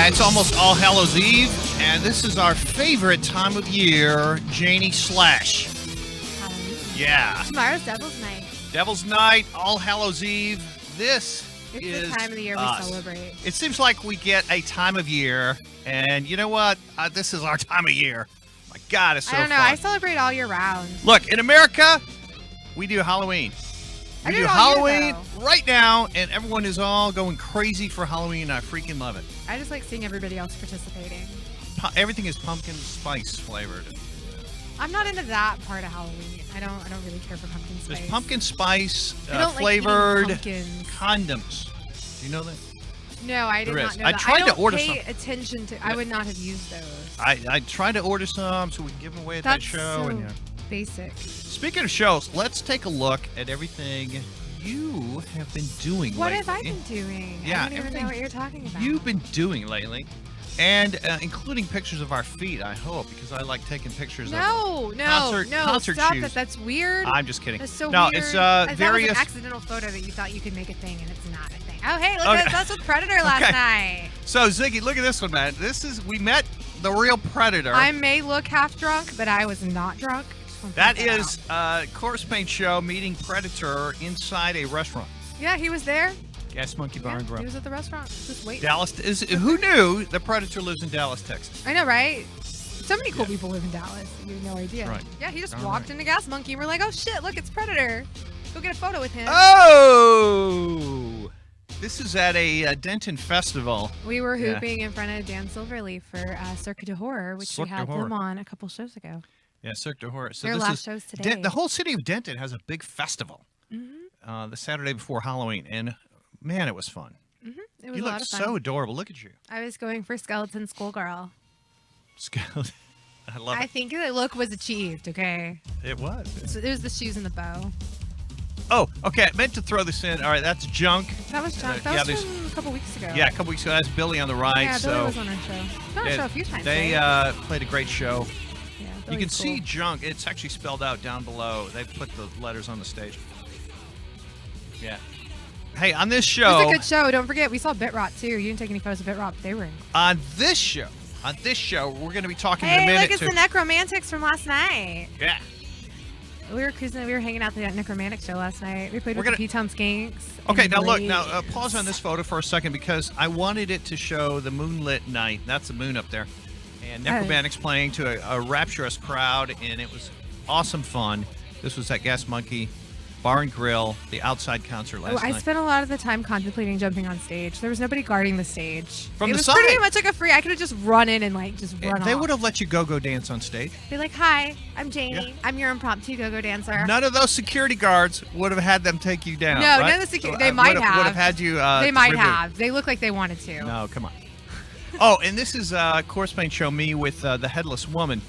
It's almost All Hallows Eve, and this is our favorite time of year, Janie Slash. Yeah. Tomorrow's Devil's Night. Devil's Night, All Hallows Eve. This It's is the time of the year us. we celebrate. It seems like we get a time of year, and you know what? This is our time of year. My God, it's so fun. I don't know. I celebrate all year round. Look, in America, we do Halloween. We do Halloween right now, and everyone is all going crazy for Halloween. I freaking love it. I just like seeing everybody else participating. Everything is pumpkin spice flavored. I'm not into that part of Halloween. I don't really care for pumpkin spice. There's pumpkin spice I don't flavored like pumpkins. condoms. Do you know that? No, I did There not is. know I that. tried I don't to order pay some. attention to. I would not have used those. I tried to order some so we can give them away at that That's show. so and yeah. basic. Speaking of shows, let's take a look at everything you have been doing What lately. have I been doing? Yeah, I don't even everything know what you're talking about. You've been doing lately, and including pictures of our feet, I hope, because I like taking pictures of No, concert stop shoes. that. That's weird. I'm just kidding. That's so no, weird. it's That was various. an accidental photo that you thought you could make a thing, and it's not a thing. Oh, hey, look at us with Predator last Okay. night. So Ziggy, look at this one, man. We met the real Predator. I may look half drunk, but I was not drunk. Just wanna That point is Corpsepaint show meeting Predator inside a restaurant. Yeah, he was there. Gas Monkey Bar and Grill. He was at the restaurant. Just waiting. Dallas. Who knew the Predator lives in Dallas, Texas? I know, right? So many cool people live in Dallas. You have no idea. Right. Yeah, he just Darn walked right. into Gas Monkey, and we're like, oh shit, look, it's Predator. Go get a photo with him. Oh! This is at a Denton festival. We were hooping in front of Dan Silverleaf for Cirque du Horror, which Cirque we du had Horror. them on a couple shows ago. Yeah, Cirque du Horror. So Their this last is shows today. The whole city of Denton has a big festival. Mm-hmm. The Saturday before Halloween, and man, it was fun. Mm-hmm. It was You a lot look of fun. so adorable. Look at you. I was going for Skeleton Schoolgirl. Skeleton. I love I it. think the look was achieved, okay? It was. So it was the shoes and the bow. Oh, okay. I meant to throw this in. All right, that's junk. That was John. yeah, That there's- was from a couple weeks ago. Yeah, a couple weeks ago. That's Billy on the right. Yeah, so Billy was on our show. Been on our show a few times. They right? played a great show. Yeah, You Billy's can see cool. junk. It's actually spelled out down below. They put the letters on the stage. Yeah. Hey, on this It show, was a good show. Don't forget, we saw Bitrot too. You didn't take any photos of Bitrot, but they were in. on this show, we're going to be talking in a Hey, minute look, it's to. the Necromantics from last night. Yeah. We were cruising. We were hanging out at the Necromantic show last night. We played We're with gonna- the P-Town Skinks. Okay, and now look. Blades. Now pause on this photo for a second because I wanted it to show the moonlit night. That's the moon up there, and Necromantics playing to a rapturous crowd, and it was awesome fun. This was at Gas Monkey Bar and Grill, the outside concert last I night. spent a lot of the time contemplating jumping on stage. There was nobody guarding the stage. From it the was side. pretty much like a free. I could have just run in and just run They off. would have let you go dance on stage. Be like, "Hi, I'm Janie. Yeah. I'm your impromptu go-go dancer." None of those security guards would have had them take you down. No, right? none of the secu- they might would have. Would have had you. they might removed. have. They look like they wanted to. No, come on. Oh, and this is Corpsepaint show me with the headless woman.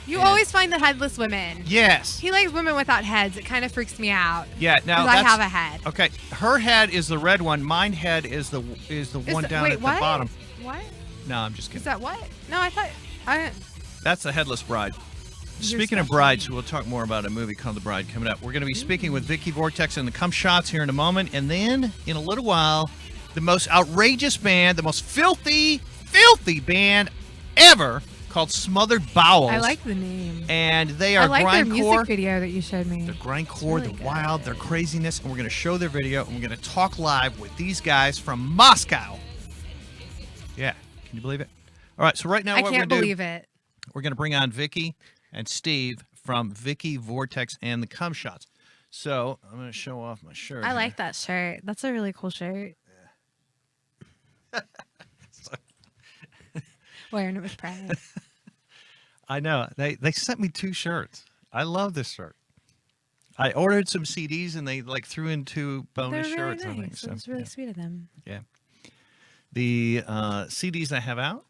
You Yeah. always find the headless women. Yes. He likes women without heads. It kind of freaks me out. Yeah. Now 'Cause that's I have a head. okay. Her head is the red one. Mine head is the one down wait, at what? the bottom. What? No, I'm just Is kidding. that what? No, I thought. That's the headless bride. You're Speaking of special. brides, we'll talk more about a movie called The Bride coming up. We're going to be speaking with Viki Vortex and the Cumshots here in a moment, and then in a little while, the most outrageous band, the most filthy band ever, called Smothered Bowels. I like the name. And they are I like their grindcore. music video that you showed me. Their grindcore, It's really their good. wild, their craziness, and we're going to show their video, and we're going to talk live with these guys from Moscow. Yeah, can you believe it? All right, so right now I what can't we're going to believe do, it. we're going to bring on Viki and Steve from Viki Vortex and the Cumshots. So I'm going to show off my shirt. I here. like that shirt. That's a really cool shirt. Wearing it with pride. I know. They sent me 2 shirts. I love this shirt. I ordered some CDs and they threw in 2 bonus They're really shirts. I think. nice. So, It's really yeah. sweet of them. Yeah. The CDs I have out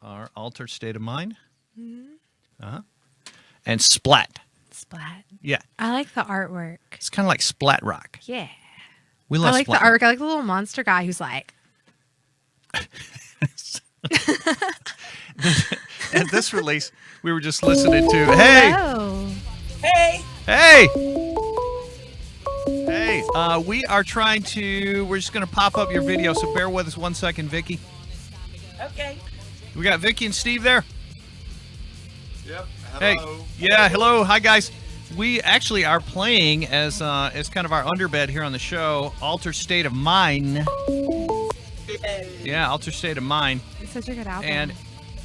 are Altered State of Mind. Mm-hmm. And Splat. Splat. Yeah. I like the artwork. It's kind of like Splat Rock. Yeah. We love I like Splat the artwork. I like the little monster guy who's like. At this release, we were just listening to, hey, Hello. hey, we are we're just going to pop up your video, so bear with us 1 second, Viki. Okay. We got Viki and Steve there. Yep. Hey. Hello. Yeah. Hello. Hi, guys. We actually are playing as kind of our underbed here on the show, Altered State of Mind. Yeah, Altered State of Mind. It's such a good album. And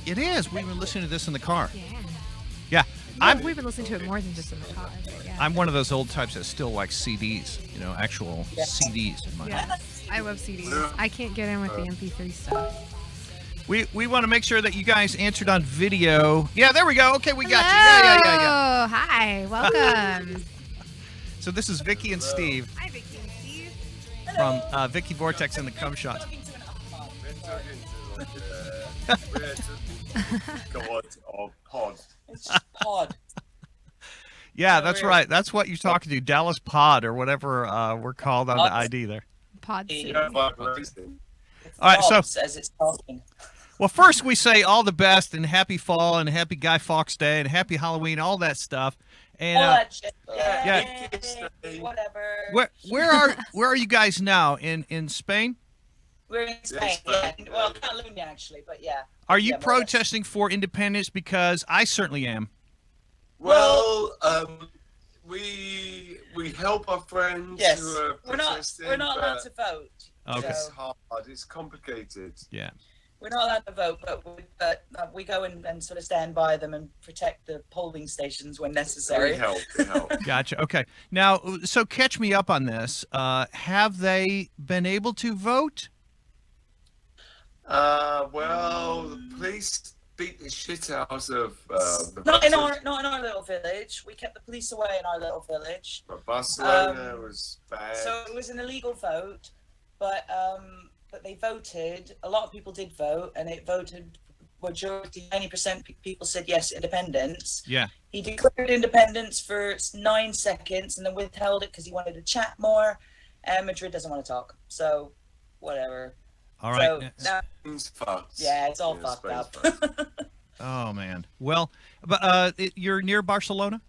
it is. We've been listening to this in the car. Yeah. Yeah. We've been listening to it more than just in the car. But yeah. I'm one of those old types that still like CDs, actual CDs in my Yeah. I love CDs. I can't get in with the MP3 stuff. We want to make sure that you guys answered on video. Yeah, there we go. Okay, we got Hello. you. Yeah. Hi. Welcome. So this is Viki and Steve Hi, Viki and Steve. from Viki Vortex and the Cumshots. God of pod. It's just pod. Yeah, that's right. That's what you're talking to, Dallas Pod or whatever we're called on the ID there. Pod City. You don't like racing. All right, so as it's talking. well, first we say all the best and happy fall and happy Guy Fawkes Day and happy Halloween, all that stuff. And All that shit. yeah. Whatever. where are you guys now in Spain? We're in Spain. Yeah. Well, Catalonia actually, but yeah. Are you Yeah, more or less. protesting for independence? Because I certainly am. Well, we help our friends Yes. who are We're not protesting, allowed but to vote. Okay. It's So hard. It's complicated. Yeah. we're not allowed to vote, but we go and sort of stand by them and protect the polling stations when necessary. We help. We help. Gotcha. Okay. Now, so catch me up on this. Have they been able to vote? Well, the police beat the shit out of the Not in voters. our little village. We kept the police away in our little village. But Barcelona was bad. So it was an illegal vote, but they voted. A lot of people did vote, and it voted majority. 90% people said yes, independence. Yeah. He declared independence for 9 seconds, and then withheld it because he wanted to chat more. And Madrid doesn't want to talk, so whatever. All right. So now, Spain's fucked. yeah, it's all Yeah, fucked Spain's up. fucked. Oh man. Well, but you're near Barcelona.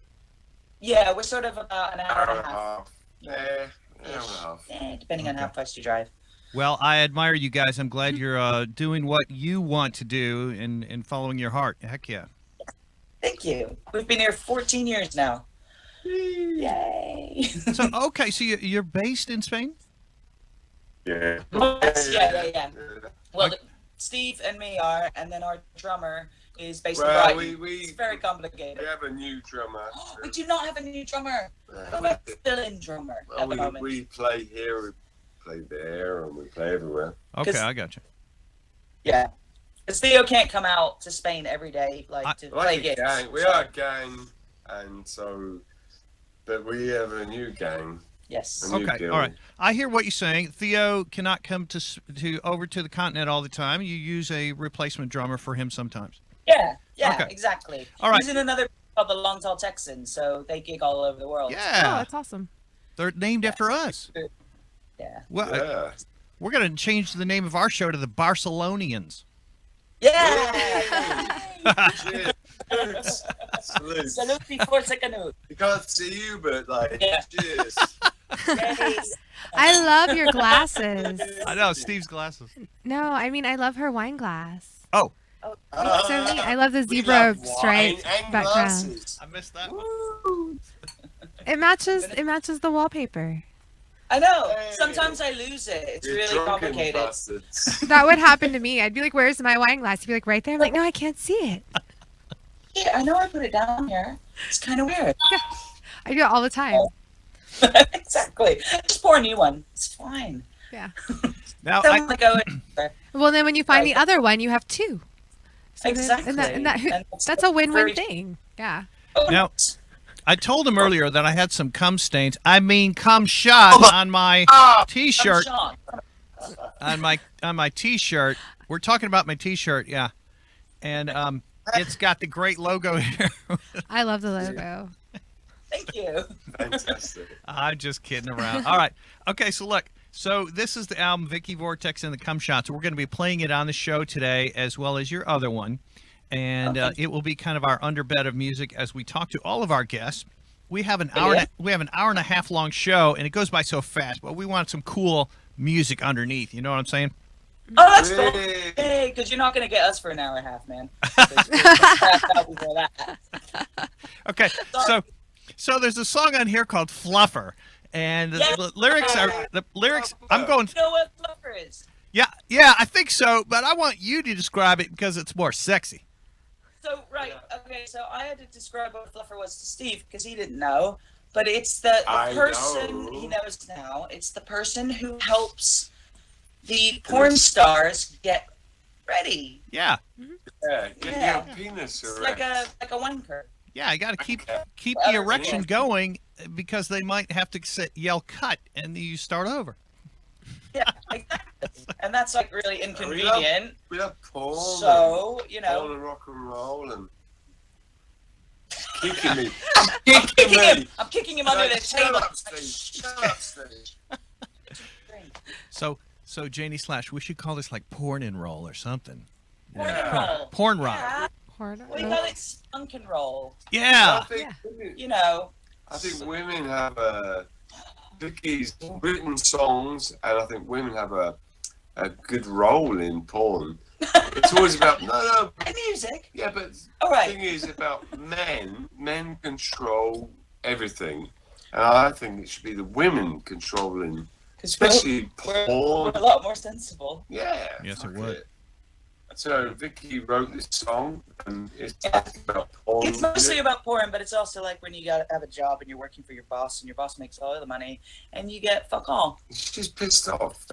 Yeah, we're sort of about an hour Hour and a half. Yeah, hour and a half. Depending on how fast you drive. Well, I admire you guys. I'm glad you're doing what you want to do and following your heart. Heck yeah. Thank you. We've been here 14 years now. Yay. So okay, so you're based in Spain? Yeah. Yeah. Well, Steve and me are, and then our drummer is based in Well, Brighton. It's very complicated. we have a new drummer. We do not have a new drummer. We have a fill-in drummer at the moment. We play here, we play there, and we play everywhere. Okay, 'Cause- I got you. Yeah. Because Theo can't come out to Spain every day, to play Like a gigs. gang. We are a gang, and so, but we have a new gang. Yes. A new Okay, deal. all right. I hear what you're saying. Theo cannot come to over to the continent all the time. You use a replacement drummer for him sometimes. Yeah, Okay. exactly. All right. He's in another called the Long Tall Texans, so they gig all over the world. Oh, Yeah, that's awesome. they're named after us. Yeah. Well, Yeah. we're gonna change the name of our show to the Barcelonians. Yeah. Cheers. Salute. Salute before second. You can't see you, but like, Yeah. cheers. I love your glasses. I know Steve's glasses. No, I mean I love her wine glass. Oh, It's so neat. I love the We zebra love wine striped and background. glasses. I missed that. Woo. It matches the wallpaper. I know. Hey. Sometimes I lose it. It's You really drunken complicated. bastards. That would happen to me. I'd be like, "Where's my wine glass?" He'd be like, "Right there." I'm like, "No, I can't see it." Yeah, I know I put it down here. It's kind of weird. I do it all the time. Exactly. Just pour a new one. It's fine. Now, Don't I, want to go anywhere. Well, then when you find the other one, you have two. So then- Exactly. and that, And that's a win-win very- thing. Yeah. Oh, Now- I told him earlier that I had some cum stains. I mean, cum shots on my I'm T-shirt. shocked. On my T-shirt. We're talking about my T-shirt, yeah. And it's got the great logo here. I love the logo. Thank you. Fantastic. I'm just kidding around. All right. Okay, so look. So this is the album Viki Vortex and the Cumshots. We're going to be playing it on the show today, as well as your other one. And it will be kind of our underbed of music as we talk to all of our guests. We have an hour. We have an hour and a half long show, and it goes by so fast. But we want some cool music underneath. You know what I'm saying? Oh, that's cool. Hey. Hey, because you're not going to get us for an hour and a half, man. 'Cause we're passed out before that. Okay, so there's a song on here called Fluffer, and the lyrics. I'm going. You know what fluffer is? Yeah, I think so, but I want you to describe it because it's more sexy. So, right, okay, so I had to describe what a fluffer was to Steve because he didn't know. But it's the person, he knows now, it's the person who helps the porn stars get ready. Yeah. Yeah, get your penis It's erect. like a wanker. Yeah, I got to keep the erection going because they might have to yell cut and you start over. Yeah, exactly. And that's like really inconvenient. We love porn. So, porn and rock and roll and kicking me. I'm kicking him under the table. Shut up, Steve. So Janie Slash, we should call this like porn and roll or something. Porn and roll. Porn rock. Yeah. We call it spunk and roll. Yeah. I think women have Viki's written songs, and I think women have a good role in porn. It's always about and music. Yeah, but all right. The thing is about men. Men control everything, and I think it should be the women controlling, especially porn. We're a lot more sensible. Yeah. Yes, it would. So Viki wrote this song, and it's about porn. It's mostly about porn, but it's also like when you gotta have a job and you're working for your boss, and your boss makes all the money, and you get fuck all. She's pissed off.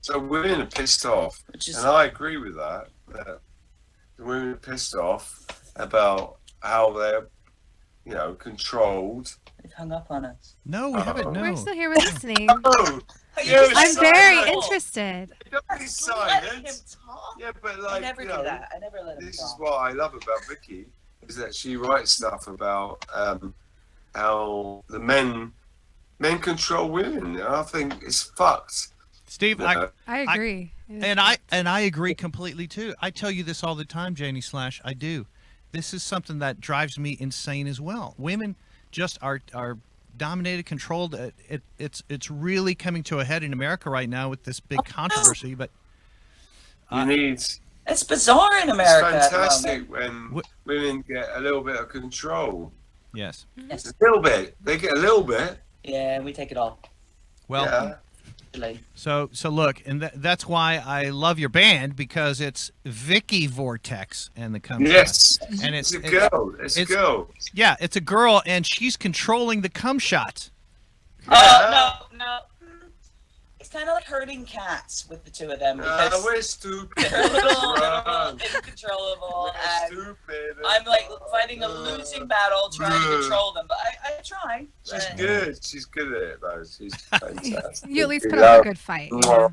So women are pissed off, and I agree with that. That the women are pissed off about how they're, controlled. They've hung up on us. No, we haven't. No. We're still here. We're listening. Oh, I'm very interested. Don't be silent. Yeah, but I never do that. I never let him This talk. is what I love about Viki, is that she writes stuff about how the men control women. And I think it's fucked. Steve, I agree. And I agree completely too. I tell you this all the time, Janie Slash. I do. This is something that drives me insane as well. Women just are dominated, controlled. It's really coming to a head in America right now with this big controversy. But it's bizarre in America. It's fantastic when women get a little bit of control. Yes. A little bit. They get a little bit. Yeah, we take it all. Well. Yeah. So look, and that's why I love your band, because it's Viki Vortex and the Cumshots. Yes, and it's a girl. It's a girl. Yeah, it's a girl, and she's controlling the Cumshots. Oh no. It's kind of like herding cats with the two of them. Because we're stupid. They're a little uncontrollable. We're stupid. I'm like fighting a losing battle trying to control them, but I try. She's good. She's good at it, though. She's fantastic. You at least put up a good fight. Yeah.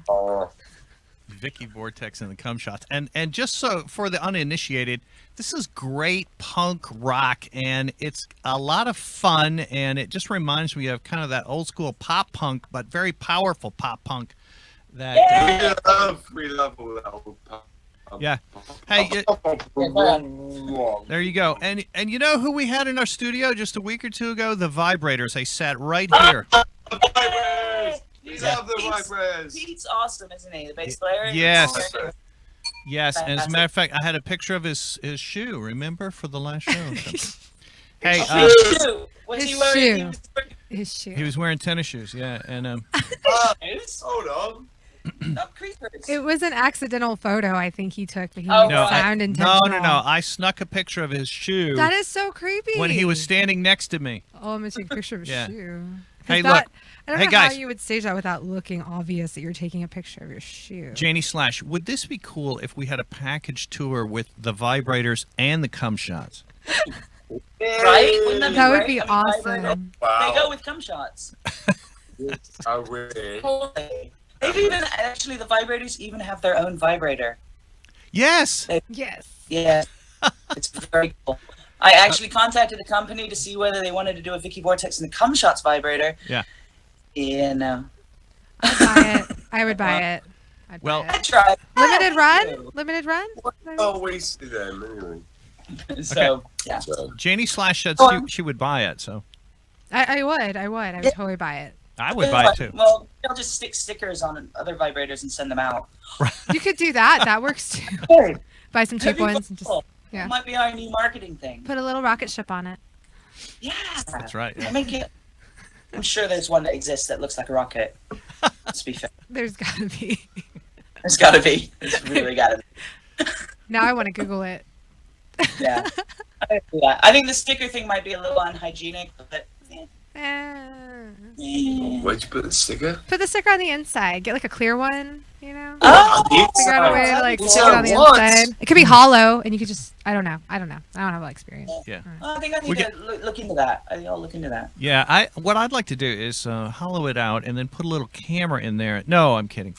Viki Vortex and the Cumshots. And just so for the uninitiated, this is great punk rock, and it's a lot of fun, and it just reminds me of kind of that old school pop punk, but very powerful pop punk. That we love all that old pop. Yeah. Hey, there you go. And you know who we had in our studio just a week or two ago? The Vibrators. They sat right here. We love the Vibrators. Pete's awesome, isn't he? The bass player. Yes. Yes, and as a matter of fact, I had a picture of his shoe, remember, for the last show. Hey, his shoe. He was wearing tennis shoes, yeah, and hold on. It was an accidental photo I think he took, but he no, sound intentional. No. I snuck a picture of his shoe. That is so creepy. When he was standing next to me. Oh, I'm gonna take a picture of his shoe. Hey, look. I don't know how you would stage that without looking obvious that you're taking a picture of your shoe. Janie Slash, would this be cool if we had a package tour with the Vibrators and the Cumshots? Right? Wouldn't that would be awesome. Wow. They go with Cumshots. I wish. They've even actually the Vibrators even have their own vibrator. Yes. Yes. Yeah. It's very cool. I actually contacted the company to see whether they wanted to do a Viki Vortex and the Cumshots vibrator. Yeah. Yeah, no. I would buy it. I tried. Limited run? Limited run? Oh, we see them anyway. So, Janie Slash said she would buy it, so. I would totally buy it. I would buy it too. Well, I'll just stick stickers on other vibrators and send them out. You could do that. That works too. Hey, Buy some cheap ones and just It might be our new marketing thing. put a little rocket ship on it. Yeah. That's right. Yeah. I make it. I'm sure there's one that exists that looks like a rocket. Let's be fair. There's gotta be. There's gotta be. It's really gotta be. Now I want to Google it. Yeah. I do that. I think the sticker thing might be a little unhygienic, but Where'd you put the sticker? Put the sticker on the inside. Get like a clear one, you know? Oh, Figure out a way to like Oh, stick it on the inside. It could be hollow, and you could just, I don't know. I don't have that experience. Yeah. I think I need to look into that. I think I'll look into that. Yeah, what I'd like to do is hollow it out and then put a little camera in there. No, I'm kidding.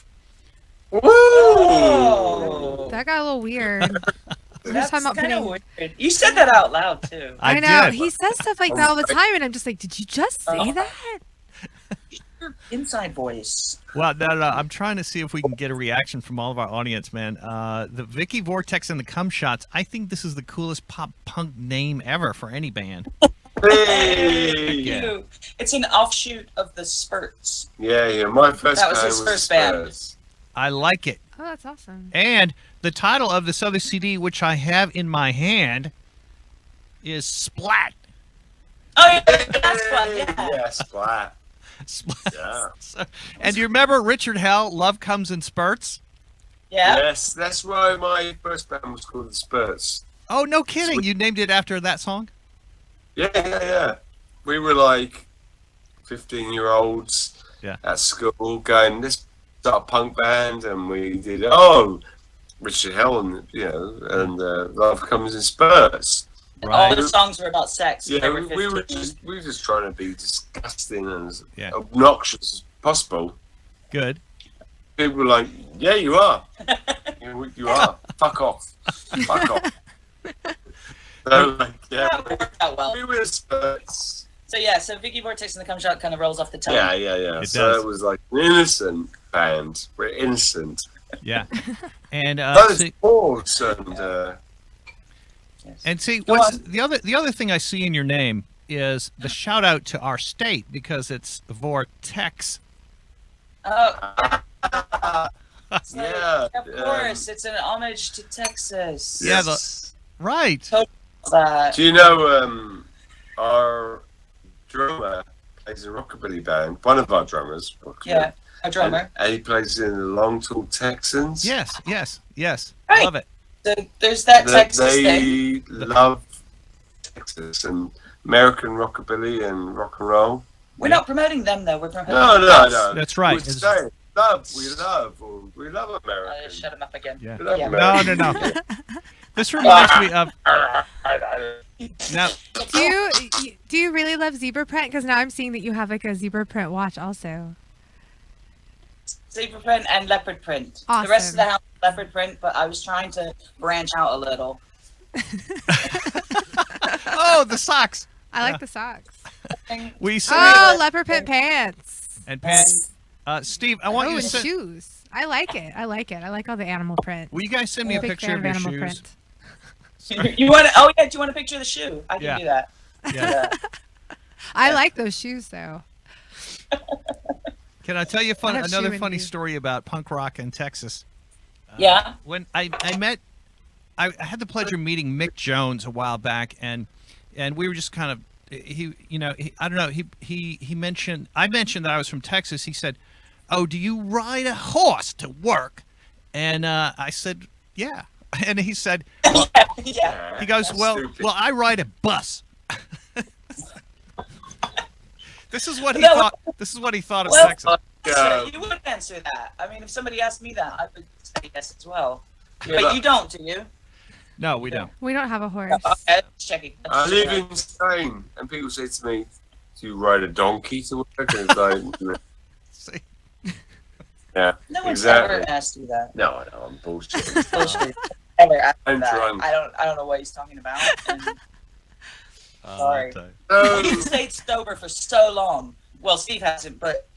Whoa! That got a little weird. That's talking about kind of putting- weird. You said that out loud too. I know. did. He says stuff like that all the time, and I'm just like, did you just say that? Your inside voice. Well, no, I'm trying to see if we can get a reaction from all of our audience, man. The Viki Vortex and the Cumshots. I think this is the coolest pop punk name ever for any band. Hey! Yeah. It's an offshoot of the Spurts. Yeah. My first That was band his was first band. Spurs. I like it. Oh, that's awesome. And the title of this other CD, which I have in my hand, is Splat. Oh, yeah, that's fun. Yeah. Yeah, Splat. Splat. Yeah. And do you remember Richard Hell, Love Comes in Spurts? Yeah. Yes, that's why my first band was called the Spurts. Oh, no kidding. You named it after that song? Yeah. We were like 15-year-olds at school going, let's start a punk band, and we did Richard Hell and Love Comes in Spurts. And all the songs were about sex. Yeah, They were we were 15. just trying to be disgusting and as obnoxious as possible. Good. People were like, yeah, you are. You are. Fuck off. Fuck off. So, like, yeah, That worked out well. we were Spurts. So Viki Vortex and the Cumshot kind of rolls off the tongue. Yeah. It So does. it was like an innocent band. We're innocent. Yeah. And Those see, balls and and see Go what's on. the other thing I see in your name is the shout out to our state because it's Vortex. Oh, so, yeah. of course, it's an homage to Texas. Yeah, Yes. Right. Do you know our drummer plays in a rockabilly band? One of our drummers. Yeah, a drummer. And he plays in the Long Tall Texans. Yes. Right. Love it. So there's that Texas thing. They love Texas and American rockabilly and rock and roll. We're not promoting them though. We're promoting. No. That's right. We're saying we love America. Shut him up again. Yeah. We love Yeah. America. No. This reminds me of now. Do you really love zebra print? Because now I'm seeing that you have like a zebra print watch also. Zebra print and leopard print. Awesome. The rest of the house is leopard print, but I was trying to branch out a little. Oh, the socks. I like the socks. We sent Oh, leopard print pants. and pants. Steve, I want Oh, you to and send. shoes. I like it. I like all the animal print. Will you guys send me a Big picture fan of your animal shoes? print. You want to? Oh yeah. Do you want a picture of the shoe? I can Yeah. do that. Yeah. I like those shoes though. Can I tell you I have another shoe funny envy. story about punk rock in Texas? Yeah. When I had the pleasure of meeting Mick Jones a while back, and we were just kind of I don't know, he mentioned I mentioned that I was from Texas. He said, "Oh, do you ride a horse to work?" And I said, "Yeah." And he said, well, Yeah. he goes, "Well, I ride a bus." This is what he thought. This is what he thought of Well, Texas. So you would answer that. I mean, if somebody asked me that, I would say yes as well. Yeah, But you don't, do you? No, we don't. We don't have a horse. Okay, just checking. I live in Spain, and people say to me, "Do you ride a donkey to work?" And it's like, See? yeah, No one's exactly. ever asked you that. No, I'm bullshit. Bullshit. Ever asked I'm that. drunk. I don't know what he's talking about. And sorry. No, He stayed sober for so long. Well, Steve hasn't, but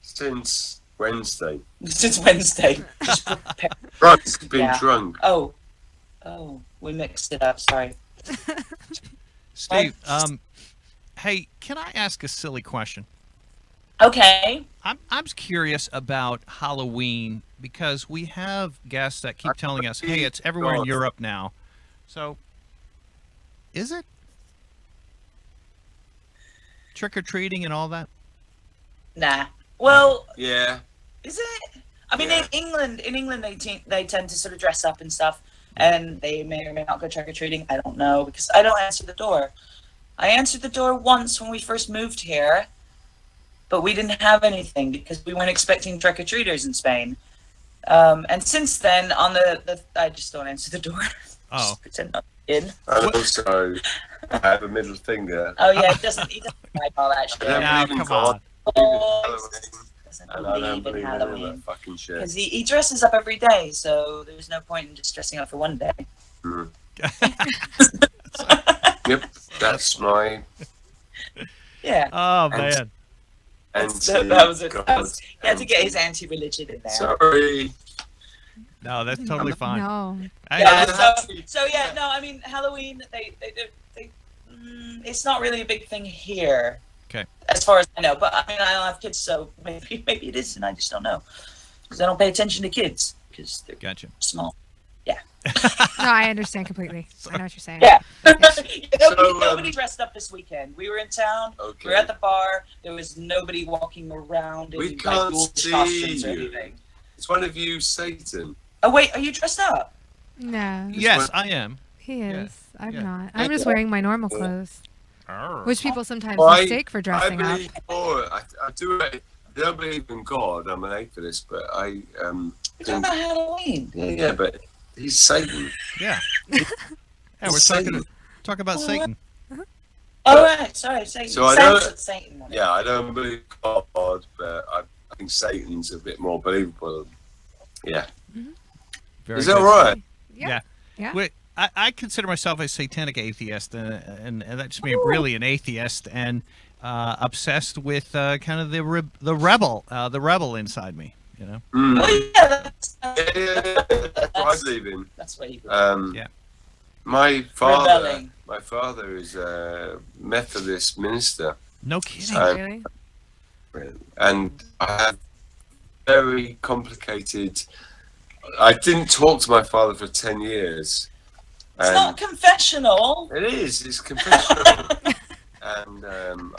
since Wednesday. since Wednesday. Just prepare. Drunk, been Yeah. drunk. Oh, we mixed it up. Sorry. Steve, hey, can I ask a silly question? Okay. I'm curious about Halloween because we have guests that keep telling us, "Hey, it's everywhere in Europe now." So, is it trick or treating and all that? Nah. Well, Yeah. is it? I mean, Yeah. in England, they tend to sort of dress up and stuff, and they may or may not go trick or treating. I don't know because I don't answer the door. I answered the door once when we first moved here, but we didn't have anything because we weren't expecting trick or treaters in Spain. And since then, on the I just don't answer the door. Oh, Just pretend I'm in. And also, I have a middle finger. Oh yeah, he doesn't like all that shit. I don't now believe in come God. on. Oh, doesn't And I don't believe in believe in any of Halloween. that fucking shit. Because he dresses up every day, so there's no point in just dressing up for one day. Mm. Yep, that's my Yeah. Oh man. That was it. He had to get his anti-religion in there. Sorry. No, that's totally fine. No. No, I mean Halloween. They it's not really a big thing here. Okay. As far as I know, but I mean I don't have kids, so maybe it is, and I just don't know because I don't pay attention to kids because they're Gotcha. small. No, I understand completely. I know what you're saying. Yeah. So, Nobody dressed up this weekend. We were in town. Okay. We were at the bar. There was nobody walking around in We can't ghoulish see costumes or you. anything. It's one of you, Satan. Oh wait, are you dressed up? No, Yes, I am. he is. I'm yeah. not. I'm just wearing my normal clothes, which people sometimes Well, mistake for dressing I up. believe I do. I don't believe in God. I'm an atheist, but I We're talking think, about Halloween. yeah, but he's Satan. Yeah. Yeah, we're Satan. talking about Satan. Oh right, sorry, Satan. So I don't- Satan. Yeah, I don't believe God, but I think Satan's a bit more believable. Yeah, Very is that good. right? Yeah. Yeah. Wait, I consider myself a satanic atheist, and that just means really an atheist and obsessed with kind of the rebel inside me. You know. Mm. Oh yeah, that's Yeah, that's what I believe in. that's what you. Yeah. My father Rebelling. is a Methodist minister, No kidding. Um, Really? and I have very complicated. I didn't talk to my father for 10 years. It's not confessional. It is. It's confessional. And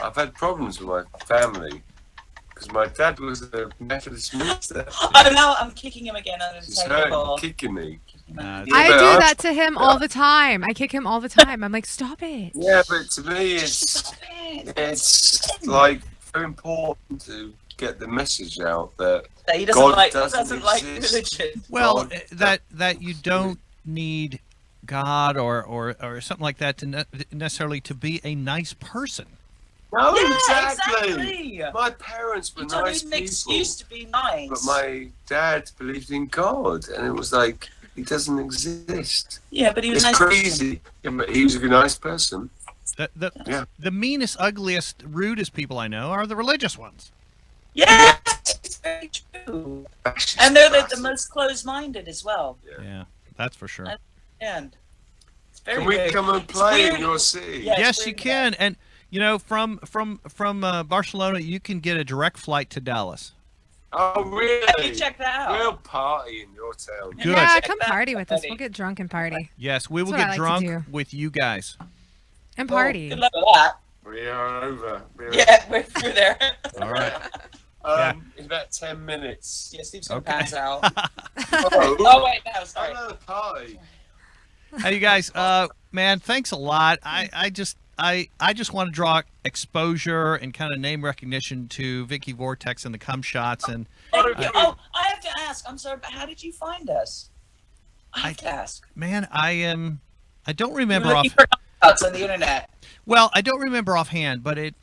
I've had problems with my family because my dad was a Methodist minister. Oh, now I'm kicking him again under the He's hurt, table. kicking me. Uh, Yeah, I but do that to him all the time. I kick him all the time. I'm like, stop it. Yeah, but to me, Stop it. it's like very important to get the message out that That he doesn't God like doesn't religion. Well, God- that you don't need God or something like that to necessarily to be a nice person. no, Yeah, exactly. My parents were You don't nice need an people, excuse to be nice. but my dad believed in God, and it was like he doesn't exist. Yeah, but he was It's nice. crazy. Yeah, but he was a nice person. The the meanest, ugliest, rudest people I know are the religious ones. Yeah, it's very true. And they're the most closed-minded as well. Yeah, that's for sure. And it's very Can we weird. come and It's play in weird. your city? Yeah. Yes, it's you weird, can. And you know, from Barcelona, you can get a direct flight to Dallas. Oh, really? Have you checked that out? We'll party in your town. Good. Yeah, Check come that party with us. already. We'll get drunk and party. Yes, we will That's what I get like to drunk do. with you guys. And party. Good luck with that. We are over. Yeah, we're through there. All right. In about 10 minutes. Yeah, Steve's gonna Okay. pass out. Oh, Oh wait, no, sorry. another party. Hey, you guys, man, thanks a lot. I just want to draw exposure and kind of name recognition to Viki Vortex and the Cumshots, and Thank you. Oh, I have to ask. I'm sorry, but how did you find us? I have to ask. man, I don't You're remember looking off. for cutouts on the internet. Well, I don't remember offhand, but it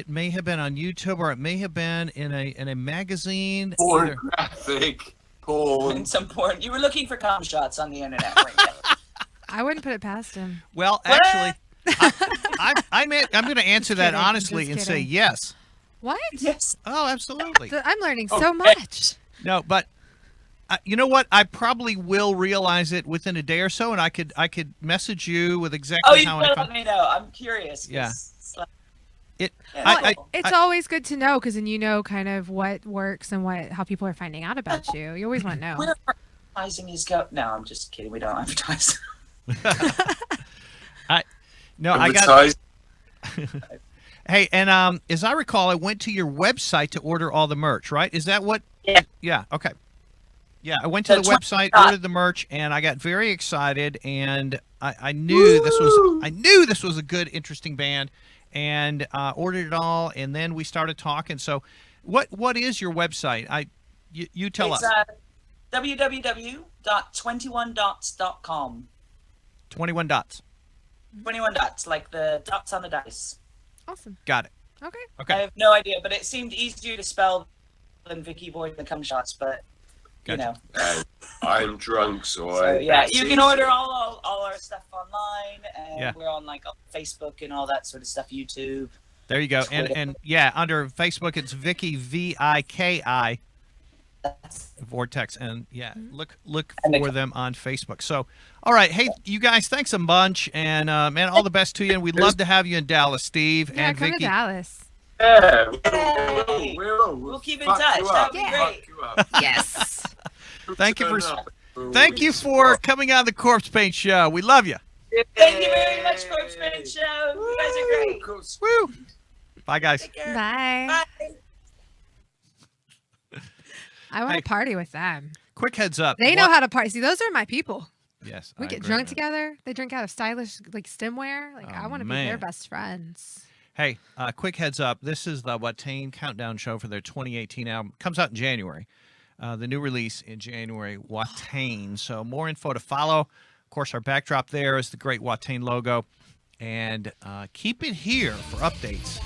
may have been on YouTube or it may have been in a magazine. either- Pornographic. Porn. And some porn. You were looking for cum shots on the internet, weren't you? I wouldn't put it past him. Well, What? actually, I'm going to answer that kidding, honestly just and say kidding. yes. What? Yes. Oh, absolutely. I'm learning Okay. so much. No, but you know what? I probably will realize it within a day or so, and I could message you with exactly Oh, you how I gotta found. let me know. I'm curious. 'cause Yeah. it's like- It. It's always good to know, because then you know kind of what works and how people are finding out about you. You always want to know. Where advertising is go? No, I'm just kidding. We don't advertise. I got. Hey, and as I recall, I went to your website to order all the merch. Right? Is that what? Yeah. Yeah. Okay. Yeah, I went to the website, ordered the merch, and I got very excited. And I knew this was a good, interesting band, and ordered it all. And then we started talking. So, what is your website? You tell us. www.21dots.com. 21 dots. 21 dots, like the dots on the dice. Awesome. Got it. Okay. I have no idea, but it seemed easier to spell than Viki Vortex The Cumshots, but you know. I'm drunk, so yeah, you can order all our stuff online, and we're on like Facebook and all that sort of stuff, YouTube. There you go. And yeah, under Facebook it's Viki Viki Vortex, and look for them on Facebook. So, all right, hey, you guys, thanks a bunch, and man, all the best to you. And we'd love to have you in Dallas, Steve and come Viki. to Dallas. Yeah, we'll keep in touch. That would be great. Yes. Thank you for coming on the Corpsepaint Show. We love you. Thank you very much, Corpsepaint Show. You guys are great. Woo. Bye, guys. Take care. Bye. Bye. I want to party with them. Quick heads up. They know how to party. See, those are my people. Yes. We get drunk together. They drink out of stylish like stemware. Like I want to be their best friends. Hey, quick heads up. This is the Watain Countdown Show for their 2018 album. Comes out in January. The new release in January, Watain. So more info to follow. Of course, our backdrop there is the great Watain logo. And keep it here for updates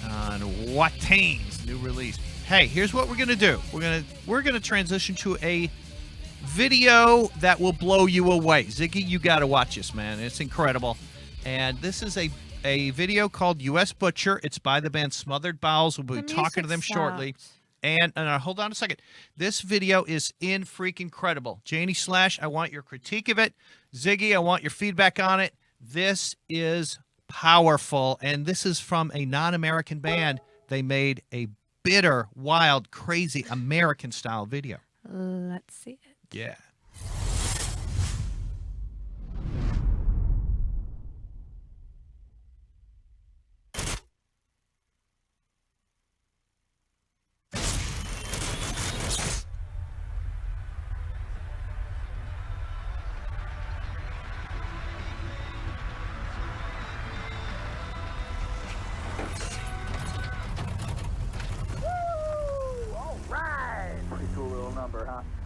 on Watain's new release. Hey, here's what we're gonna do. We're gonna transition to a video that will blow you away. Ziggy, you gotta watch this, man. It's incredible. And this is a video called U.S. Butcher. It's by the band Smothered Bowels. We'll be talking to them shortly. And hold on a second. This video is freaking incredible. Janie Slash, I want your critique of it. Ziggy, I want your feedback on it. This is powerful, and this is from a non-American band. They made a bitter, wild, crazy American-style video. Let's see it. Yeah.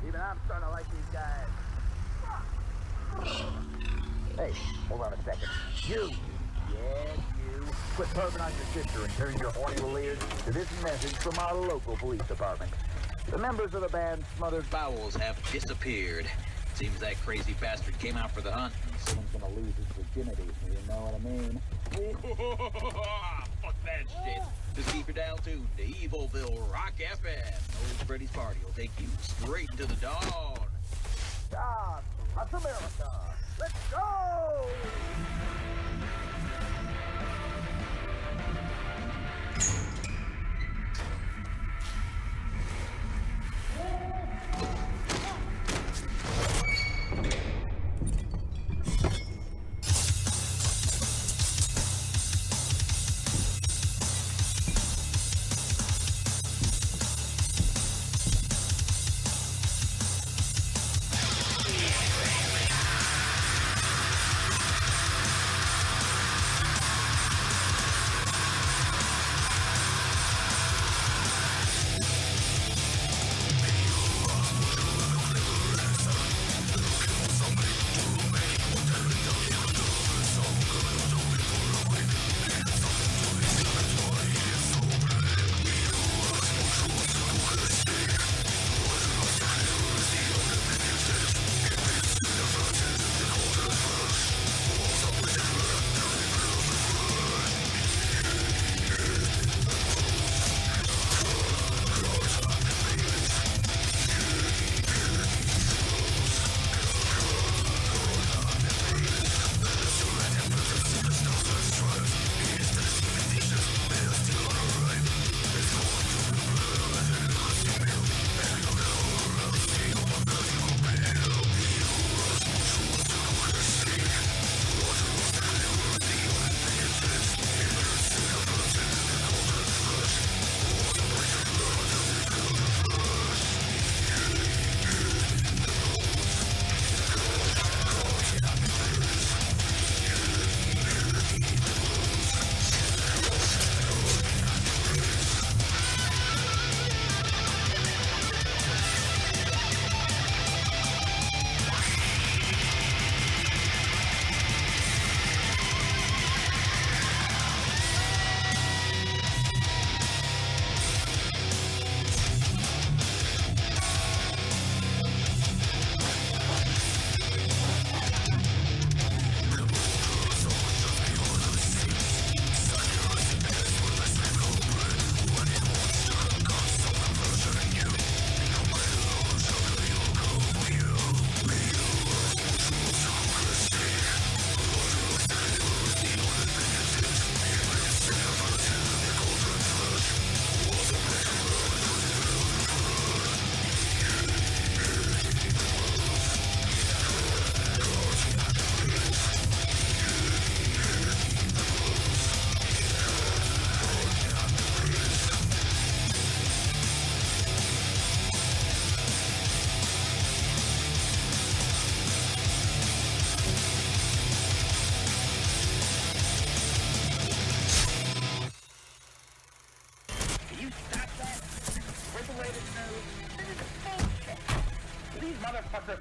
Even I'm starting to like these guys. Hey, hold on a second. You! Yes, you. Quit perving on your sister and turn your horny little ears to this message from our local police department. The members of the band Smothered Bowels have disappeared. Seems that crazy bastard came out for the hunt. Someone's gonna lose his virginity, you know what I mean? Fuck that shit. Just keep your dial tuned to Evilville Rock FM. Old Freddy's Party will take you straight into the dawn. God, that's America. Let's go!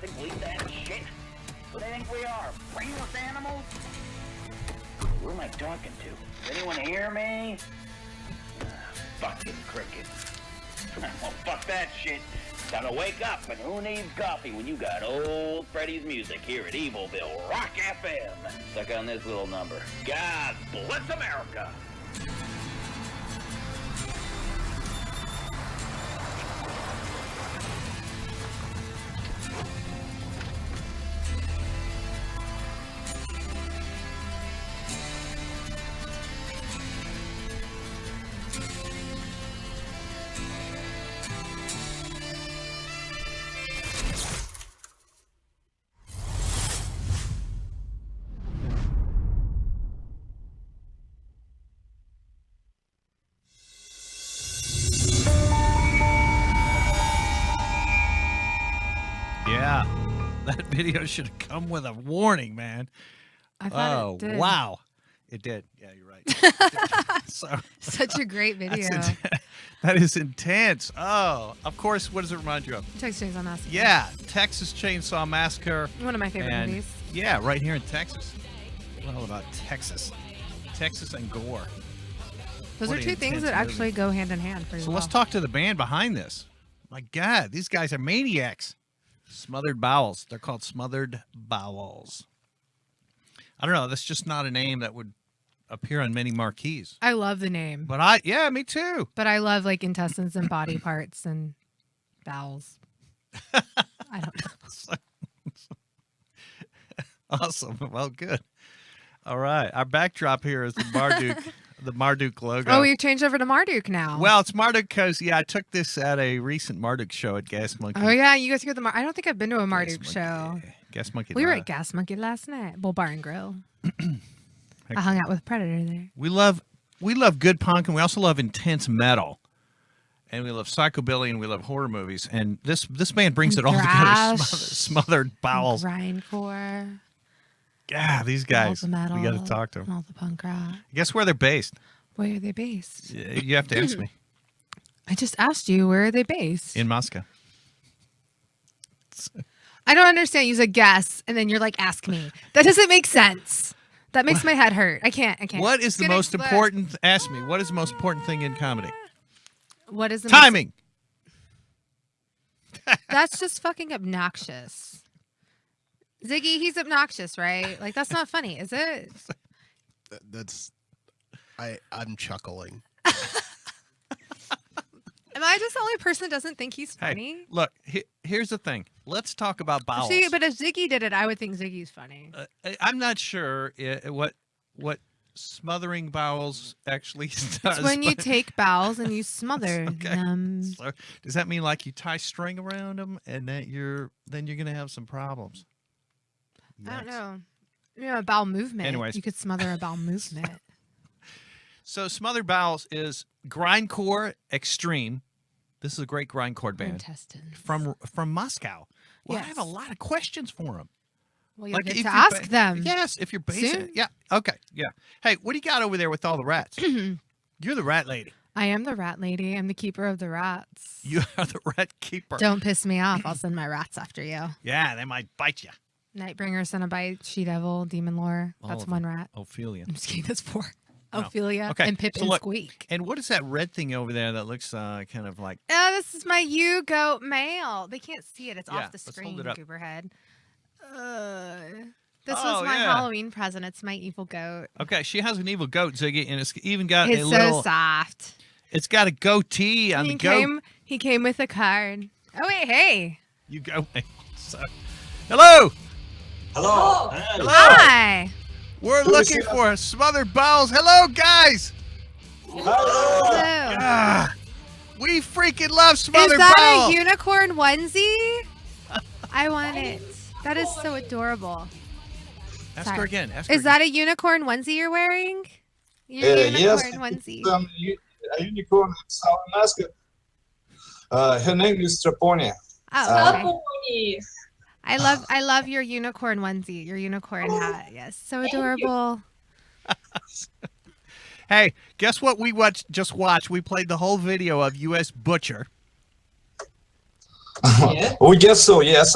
think we eat that shit? What do they think we are, brainless animals? Who am I talking to? Does anyone hear me? Fucking cricket. Well, fuck that shit. Time to wake up, and who needs coffee when you got old Freddy's music here at Evilville Rock FM? Stuck on this little number. God bless America! Yeah, that video should have come with a warning, man. I thought it did. Wow. It did. Yeah, you're right. So, Such a great video. that is intense. Oh, of course. What does it remind you of? Texas Chainsaw Massacre. Yeah, Texas Chainsaw Massacre. One of my favorite And, movies. yeah, right here in Texas. What all about Texas? Texas and gore. Those What are an two things intense that movie. actually go hand in hand pretty So well. let's talk to the band behind this. My God, these guys are maniacs. Smothered Bowels. They're called Smothered Bowels. I don't know. That's just not a name that would appear on many marquees. I love the name. But yeah, me too. But I love like intestines and body parts and bowels. I don't know. Awesome. Well, good. All right. Our backdrop here is the Marduk, the Marduk logo. Oh, we've changed over to Marduk now. Well, it's Marduk because, yeah, I took this at a recent Marduk show at Gas Monkey. Oh, yeah. You guys hear the I don't think I've been to a Gas Marduk Monkey. show. Gas Monkey. We were Live. at Gas Monkey last night. Bull Bar and Grill. I hung out with Predator there. We love good punk, and we also love intense metal. And we love psychobilly, and we love horror movies. And this band brings it all together. Thrash. Smothered Bowels. Grindcore. Yeah, these All guys. the metal. We got to talk to them. And all the punk rock. Guess where they're based? Where are they based? You have to ask me. I just asked you, where are they based? In Moscow. I don't understand. You said guess, and then you're like, ask me. That doesn't make sense. That makes my head hurt. I can't. What is It's the gonna most explode. important? Ask me. What is the most important thing in comedy? What is the Timing. That's just fucking obnoxious. Ziggy, he's obnoxious, right? Like, that's not funny, is it? That's I'm chuckling. Am I just the only person that doesn't think he's Hey, funny? look. Here's the thing. Let's talk about bowels. See, but if Ziggy did it, I would think Ziggy's funny. I'm not sure what smothering bowels actually does. It's when you but- take bowels and you smother Okay. them. So, does that mean like you tie string around them and that you're gonna have some problems? I don't Yikes. know. You know, a bowel movement. Anyways. You could smother a bowel movement. So Smothered Bowels is grindcore extreme. This is a great grindcore band Intestines. from Moscow. Well, I have a Yes. lot of questions for them. Well, you'll get if to you're ask them. Yes, if you're basing Soon. it. Yeah. Okay. Yeah. Hey, what do you got over there with all the rats? You're the rat lady. I am the rat lady. I'm the keeper of the rats. You are the rat keeper. Don't piss me off. I'll send my rats after you. Yeah, they might bite you. Nightbringer, Cenobite, She-Devil, Demon Lore. All That's of one rat. Ophelia. I'm just kidding. That's four. No. Ophelia Okay, and Pip so and look- Squeak. And what is that red thing over there that looks kind of like? Oh, this is my you-goat mail. They can't see it. It's Yeah, off the let's screen, hold it up. Gooberhead. This Oh, was my yeah. Halloween present. It's my evil goat. Okay, she has an evil goat, Ziggy, and it's even got It's a so little. soft. It's got a goatee on the goat. He came with a card. Oh wait, hey. You go. So, hello. Hello. Hello. Hi. We're Who is looking it? for Smothered Bowels. Hello, guys. Hello. Hello. Ah, we freaking love Smothered Is that Bowels. a unicorn onesie? I want it. That is so adorable. Ask her Sorry. again. Ask her Is that a unicorn onesie you're wearing? Your Yes, unicorn onesie. it's a unicorn in South Alaska. Her name is Traponia. Oh, okay. I love your unicorn onesie, your unicorn hat. Yes, so adorable. Hey, guess what we just watched? We played the whole video of U.S. Butcher. Yeah. We guess so, yes.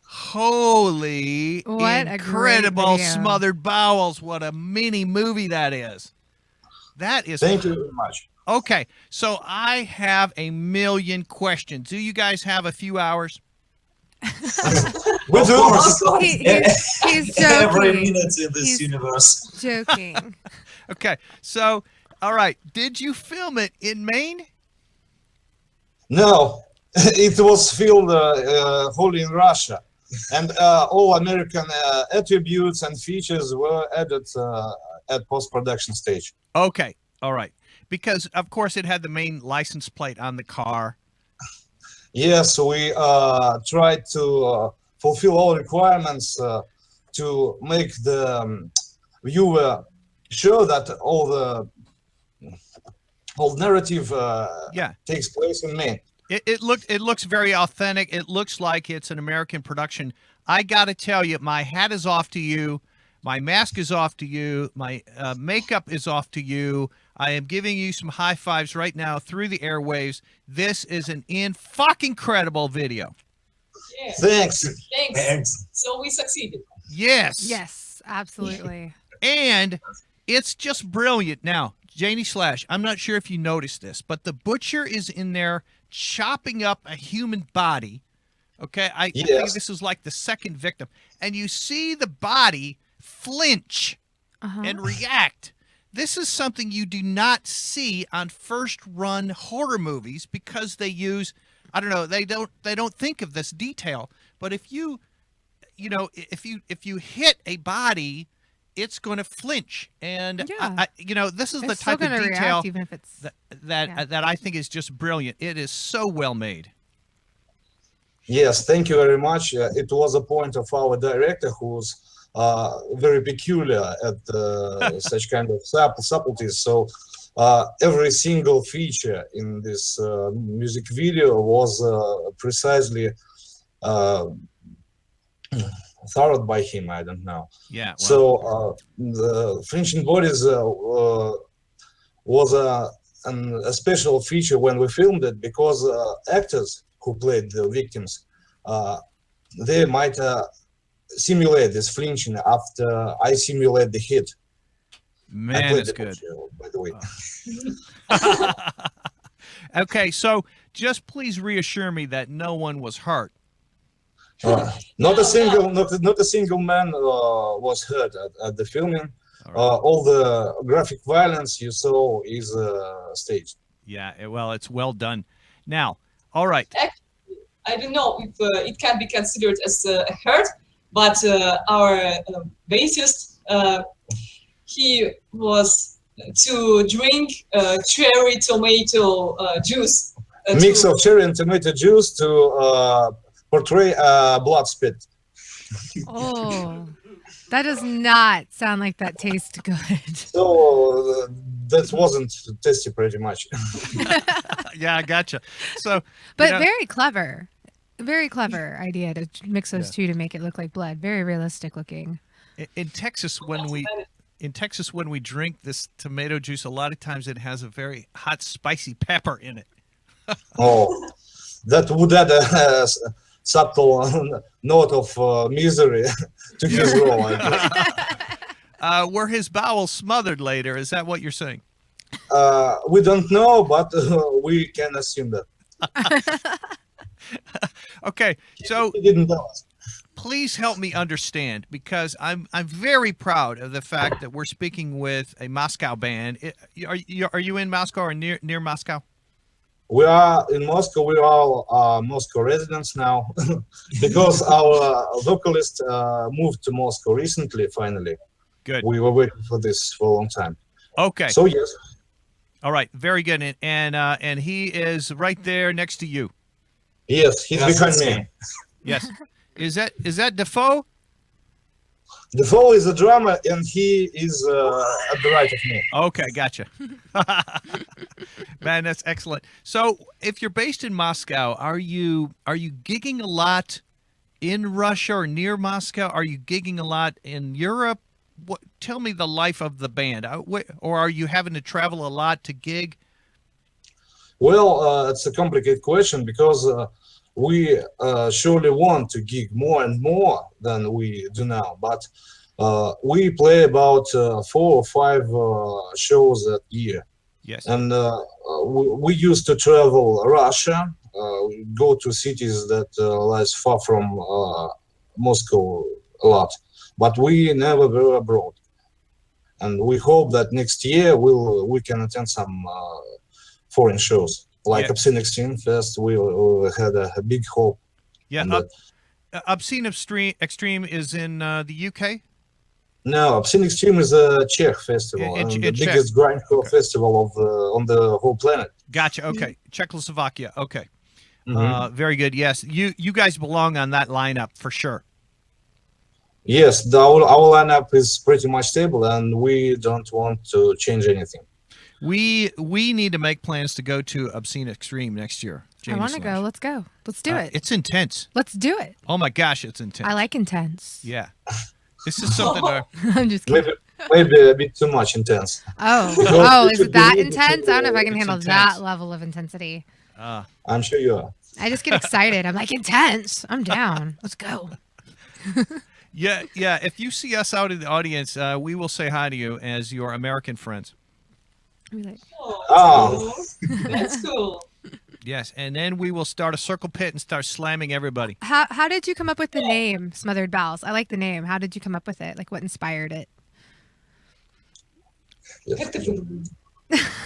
Holy What a great incredible video. Smothered Bowels. What a mini movie that is. That is Thank you very much. okay. So I have a million questions. Do you guys have a few hours? We do. He's Every joking. minute in this He's universe. joking. Okay. So, all right. Did you film it in Maine? No, it was filmed wholly in Russia, and all American attributes and features were added at post-production stage. Okay. All right. Because, of course, it had the Maine license plate on the car. Yes, we tried to fulfill all requirements to make the viewer sure that all narrative Yeah. takes place in Maine. It looks very authentic. It looks like it's an American production. I got to tell you, my hat is off to you. My mask is off to you. My makeup is off to you. I am giving you some high fives right now through the airwaves. This is an fucking incredible video. Yeah. Thanks. Thanks. So we succeeded. Yes. Yes, absolutely. And it's just brilliant. Now, Janie Slash, I'm not sure if you noticed this, but the butcher is in there chopping up a human body. Okay, I think Yes. this is like the second victim. And you see the body flinch and react. This is something you do not see on first run horror movies because they use, I don't know, they don't think of this detail. But if you hit a body, it's going to flinch. And Yeah. this is the It's still type of gonna detail react even if it's that I think is just brilliant. It is so well made. Yes, thank you very much. It was a point of our director who's very peculiar at such kind of subtleties. So every single feature in this music video was precisely thought by him. I don't know. Yeah. Well, So the flinching bodies was a special feature when we filmed it because actors who played the victims, they might simulate this flinching after I simulate the hit. I man, played it's the good. butcher, by the way. Okay, so just please reassure me that no one was hurt. Not a single man was hurt at the filming. All right. All the graphic violence you saw is staged. Yeah, well, it's well done. Now, all right. I don't know if it can be considered as a hurt, but our bassist, he was to drink cherry tomato juice. Mix of cherry and tomato juice to portray blood spit. Oh, that does not sound like that tastes good. So that wasn't tasty pretty much. Yeah, I gotcha. So, But very clever. Very clever idea to mix those two to make it look like blood. Very realistic looking. in Texas when we drink this tomato juice, a lot of times it has a very hot, spicy pepper in it. Oh, that would add a subtle note of misery to his role. Were his bowels smothered later? Is that what you're saying? We don't know, but we can assume that. Okay, so He didn't tell us. please help me understand, because I'm very proud of the fact that we're speaking with a Moscow band. Are you in Moscow or near Moscow? We are in Moscow. We are all Moscow residents now because our vocalist moved to Moscow recently, finally. Good. We were waiting for this for a long time. Okay. So, yes. All right. Very good. And he is right there next to you. Yes, he's behind me. Yes. Is that Defoe? Defoe is a drummer, and he is at the right of me. Okay, gotcha. Man, that's excellent. So, if you're based in Moscow, are you gigging a lot in Russia or near Moscow? Are you gigging a lot in Europe? Tell me the life of the band. Or are you having to travel a lot to gig? Well, it's a complicated question because we surely want to gig more and more than we do now, but we play about 4 or 5 shows a year. Yes. And we used to travel Russia, go to cities that lies far from Moscow a lot, but we never were abroad. And we hope that next year we can attend some foreign shows, like Obscene Extreme Fest. We had a big hope. Yeah, Obscene Extreme is in the UK? No, Obscene Extreme is a Czech festival, and the biggest grindcore festival of on the whole planet. Gotcha. Okay, Czechoslovakia. Okay, very good. Yes, you guys belong on that lineup for sure. Yes, our lineup is pretty much stable, and we don't want to change anything. We need to make plans to go to Obscene Extreme next year. I want to go. Let's go. Let's do it. It's intense. Let's do it. Oh my gosh, it's intense. I like intense. Yeah. This is something I'm just kidding. Maybe a bit too much intense. Oh, is it that intense? I don't know if I can handle that level of intensity. I'm sure you are. I just get excited. I'm like, intense. I'm down. Let's go. Yeah. If you see us out in the audience, we will say hi to you as your American friends. That's cool. Yes, and then we will start a circle pit and start slamming everybody. How did you come up with the name Smothered Bowels? I like the name. How did you come up with it? Like, what inspired it?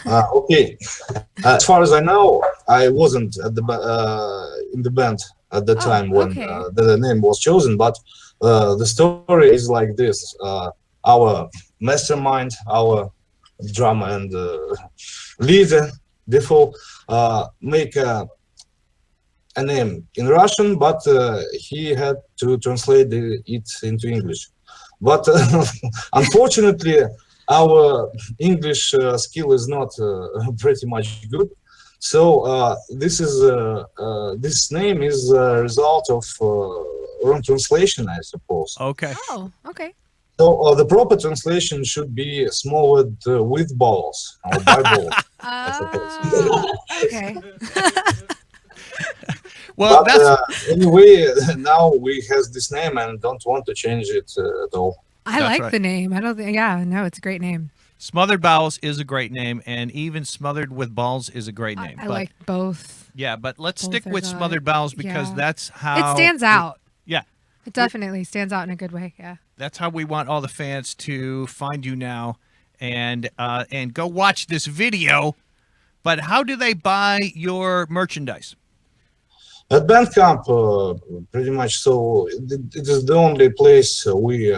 Okay. As far as I know, I wasn't at the in the band at the time when the name was chosen, but the story is like this. Our mastermind, our drummer and leader, Defo, make a name in Russian, but he had to translate it into English. But unfortunately, our English skill is not pretty much good. So this name is a result of wrong translation, I suppose. Okay. Oh, okay. So the proper translation should be smothered with balls or by balls. Okay. Well, but anyway, now we has this name and don't want to change it at all. I like the name. I don't think. Yeah, no, it's a great name. Smothered Bowels is a great name, and even Smothered with Balls is a great name. I like both. Yeah, but let's stick with Smothered Bowels because that's how it stands out. Yeah. It definitely stands out in a good way. Yeah. That's how we want all the fans to find you now, and go watch this video. But how do they buy your merchandise? At Bandcamp, pretty much. So it is the only place we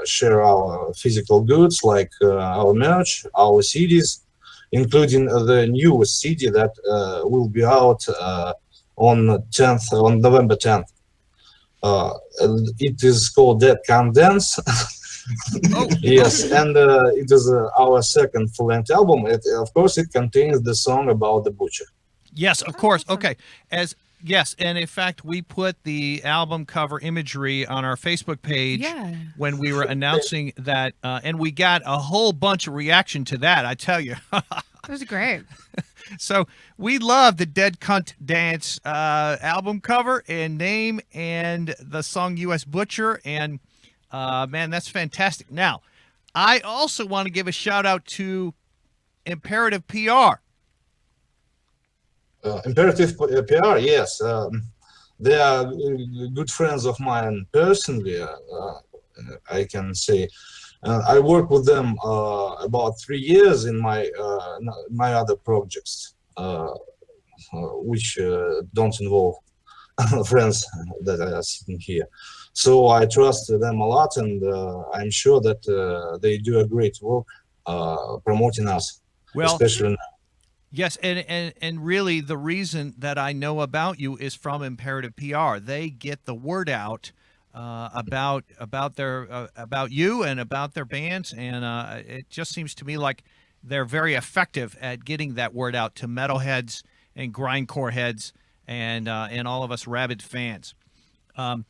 share our physical goods, like our merch, our CDs, including the newest CD that will be out on November 10th. It is called Dead Can't Dance. Yes, and it is our second full-length album. Of course, it contains the song about the butcher. Yes, of course. Okay, yes, and in fact, we put the album cover imagery on our Facebook page when we were announcing that, and we got a whole bunch of reaction to that, I tell you. It was great. So we love the Dead Cunt Dance album cover and name and the song U.S. Butcher, and man, that's fantastic. Now, I also want to give a shout out to Imperative PR. Imperative PR, yes. They are good friends of mine personally, I can say. I worked with them about 3 years in my other projects, which don't involve friends that are sitting here. So I trust them a lot, and I'm sure that they do a great work promoting us, especially now. Yes, and really the reason that I know about you is from Imperative PR. They get the word out about you and about their bands, and it just seems to me like they're very effective at getting that word out to metalheads and grindcore heads and all of us rabid fans. And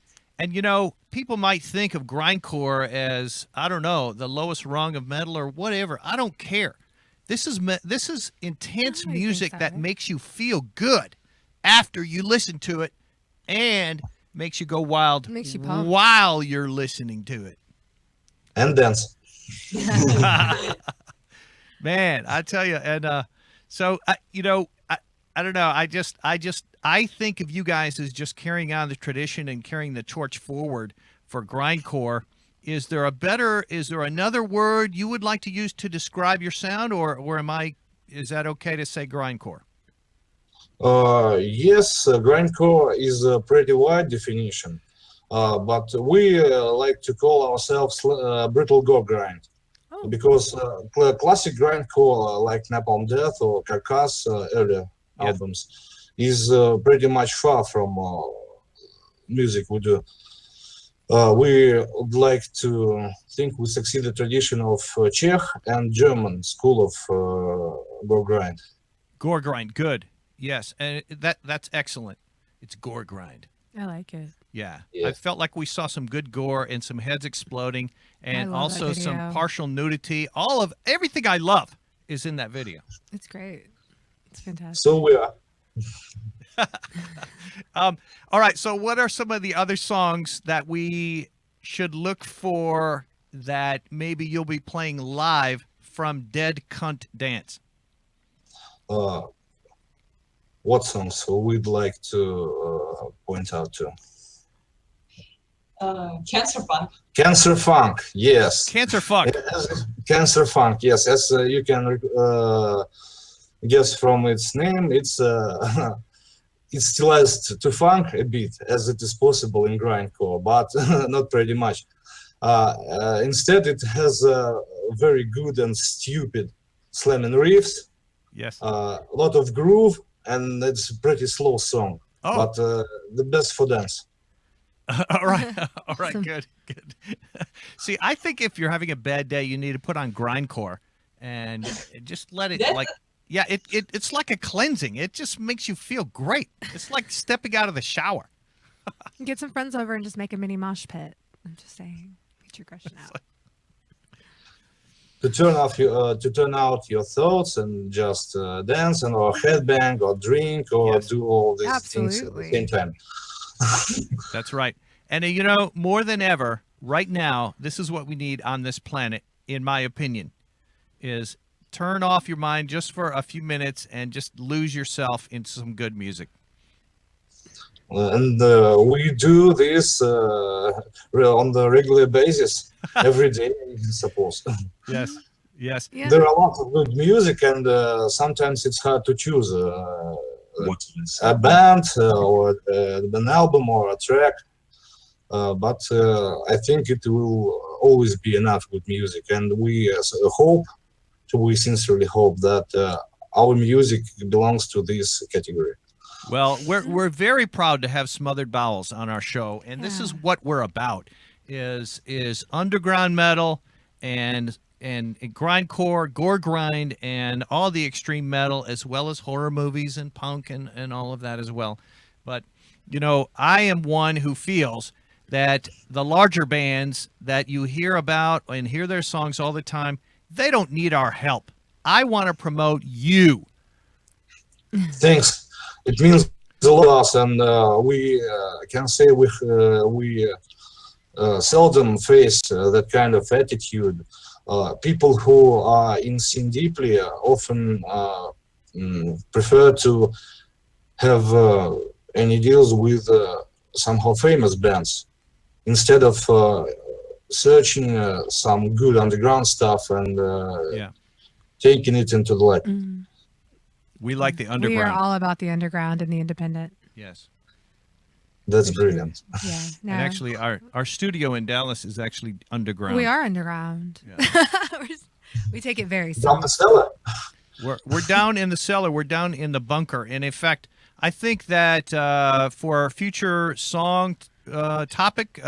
you know, people might think of grindcore as, I don't know, the lowest rung of metal or whatever. I don't care. This is intense I think music so. that makes you feel good after you listen to it, and makes you go wild Makes you pump. while you're listening to it. And dance. Man, I tell you, and so I don't know. I think of you guys as just carrying on the tradition and carrying the torch forward for grindcore. Is there another word you would like to use to describe your sound, or is that okay to say grindcore? Yes, grindcore is a pretty wide definition, but we like to call ourselves brittle gore grind. Because classic grindcore like Napalm Death or Carcass earlier albums is pretty much far from music we do. We would like to think we succeed the tradition of Czech and German school of gore grind. Gore grind, good. Yes, and that's excellent. It's gore grind. I like it. Yeah. Yeah. I felt like we saw some good gore and some heads exploding, and love also that some video. partial nudity. Everything I love is in that video. It's great. It's fantastic. So we are. All right. So, what are some of the other songs that we should look for that maybe you'll be playing live from Dead Cunt Dance? What songs we'd like to point out to? Cancer Funk. Cancer Funk, yes. Cancer Fuck. Cancer Funk, yes. As you can guess from its name, it's stylized to funk a bit, as it is possible in grindcore, but not pretty much. Instead, it has a very good and stupid slamming riffs, Yes. a lot of groove, and it's a pretty slow song, Oh. but the best for dance. All right. All right. Awesome. Good. See, I think if you're having a bad day, you need to put on grindcore and just let it it's like a cleansing. It just makes you feel great. It's like stepping out of the shower. Get some friends over and just make a mini mosh pit. I'm just saying. Get your aggression out. To turn out your thoughts and just dance and or headbang or drink or Yes. do all these things at the Absolutely. same time. That's right. And more than ever, right now, this is what we need on this planet, in my opinion, is turn off your mind just for a few minutes and just lose yourself into some good music. And we do this on the regular basis every day, I suppose. Yes. Yes. Yeah. There are lots of good music, and sometimes it's hard to choose a band or an album or a track. But I think it will always be enough good music, and we sincerely hope that our music belongs to this category. Well, we're very proud to have Smothered Bowels on our show, and this is what we're about: is underground metal and grindcore, gore grind, and all the extreme metal, as well as horror movies and punk and all of that as well. But I am one who feels that the larger bands that you hear about and hear their songs all the time, they don't need our help. I want to promote you. Thanks. It means a lot to us, and we can say we seldom face that kind of attitude. People who are in scene deeply often prefer to have any deals with somehow famous bands instead of searching some good underground stuff and taking it into the light. Mm. We like the We are underground. all about the underground and the independent. Yes. That's brilliant. Yeah. No. And actually, our studio in Dallas is actually underground. We are underground. Yeah. We take it very Down the seriously. cellar. We're down in the cellar. We're down in the bunker. And in fact, I think that for our future song topic,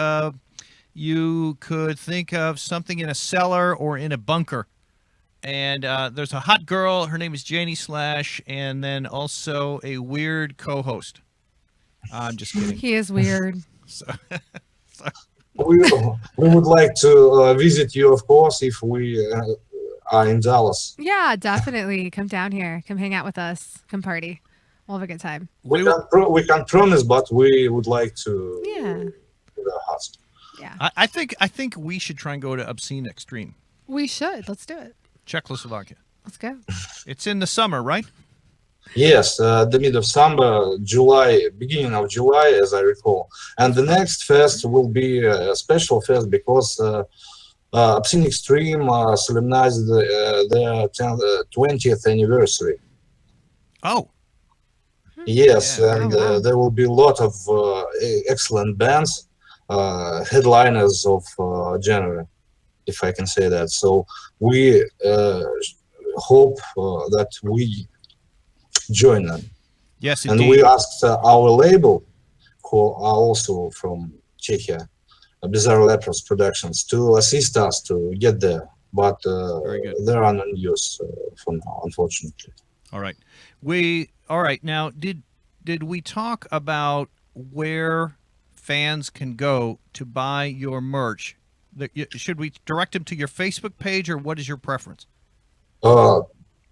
you could think of something in a cellar or in a bunker. And there's a hot girl. Her name is Janie Slash, and then also a weird co-host. I'm just kidding. He is weird. So, We would like to visit you, of course, if we are in Dallas. Yeah, definitely. Come down here. Come hang out with us. Come party. We'll have a good time. We can't promise, but we would like to. Yeah. With our hearts. Yeah. I think we should try and go to Obscene Extreme, We should. Let's do it. Czechoslovakia. Let's go. It's in the summer, right? Yes, the mid of summer, July, beginning of July, as I recall. And the next fest will be a special fest because Obscene Extreme solemnized their 20th anniversary. Oh. Yes, Yeah. and Oh, wow. there will be a lot of excellent bands, headliners of January, if I can say that. So we hope that we join them. Yes, And indeed. we asked our label, who are also from Czechia, Bizarre Lepros Productions, to assist us to get there. But Very good. there are no news for now, unfortunately. All right. All right. Now, did we talk about where fans can go to buy your merch? Should we direct them to your Facebook page, or what is your preference?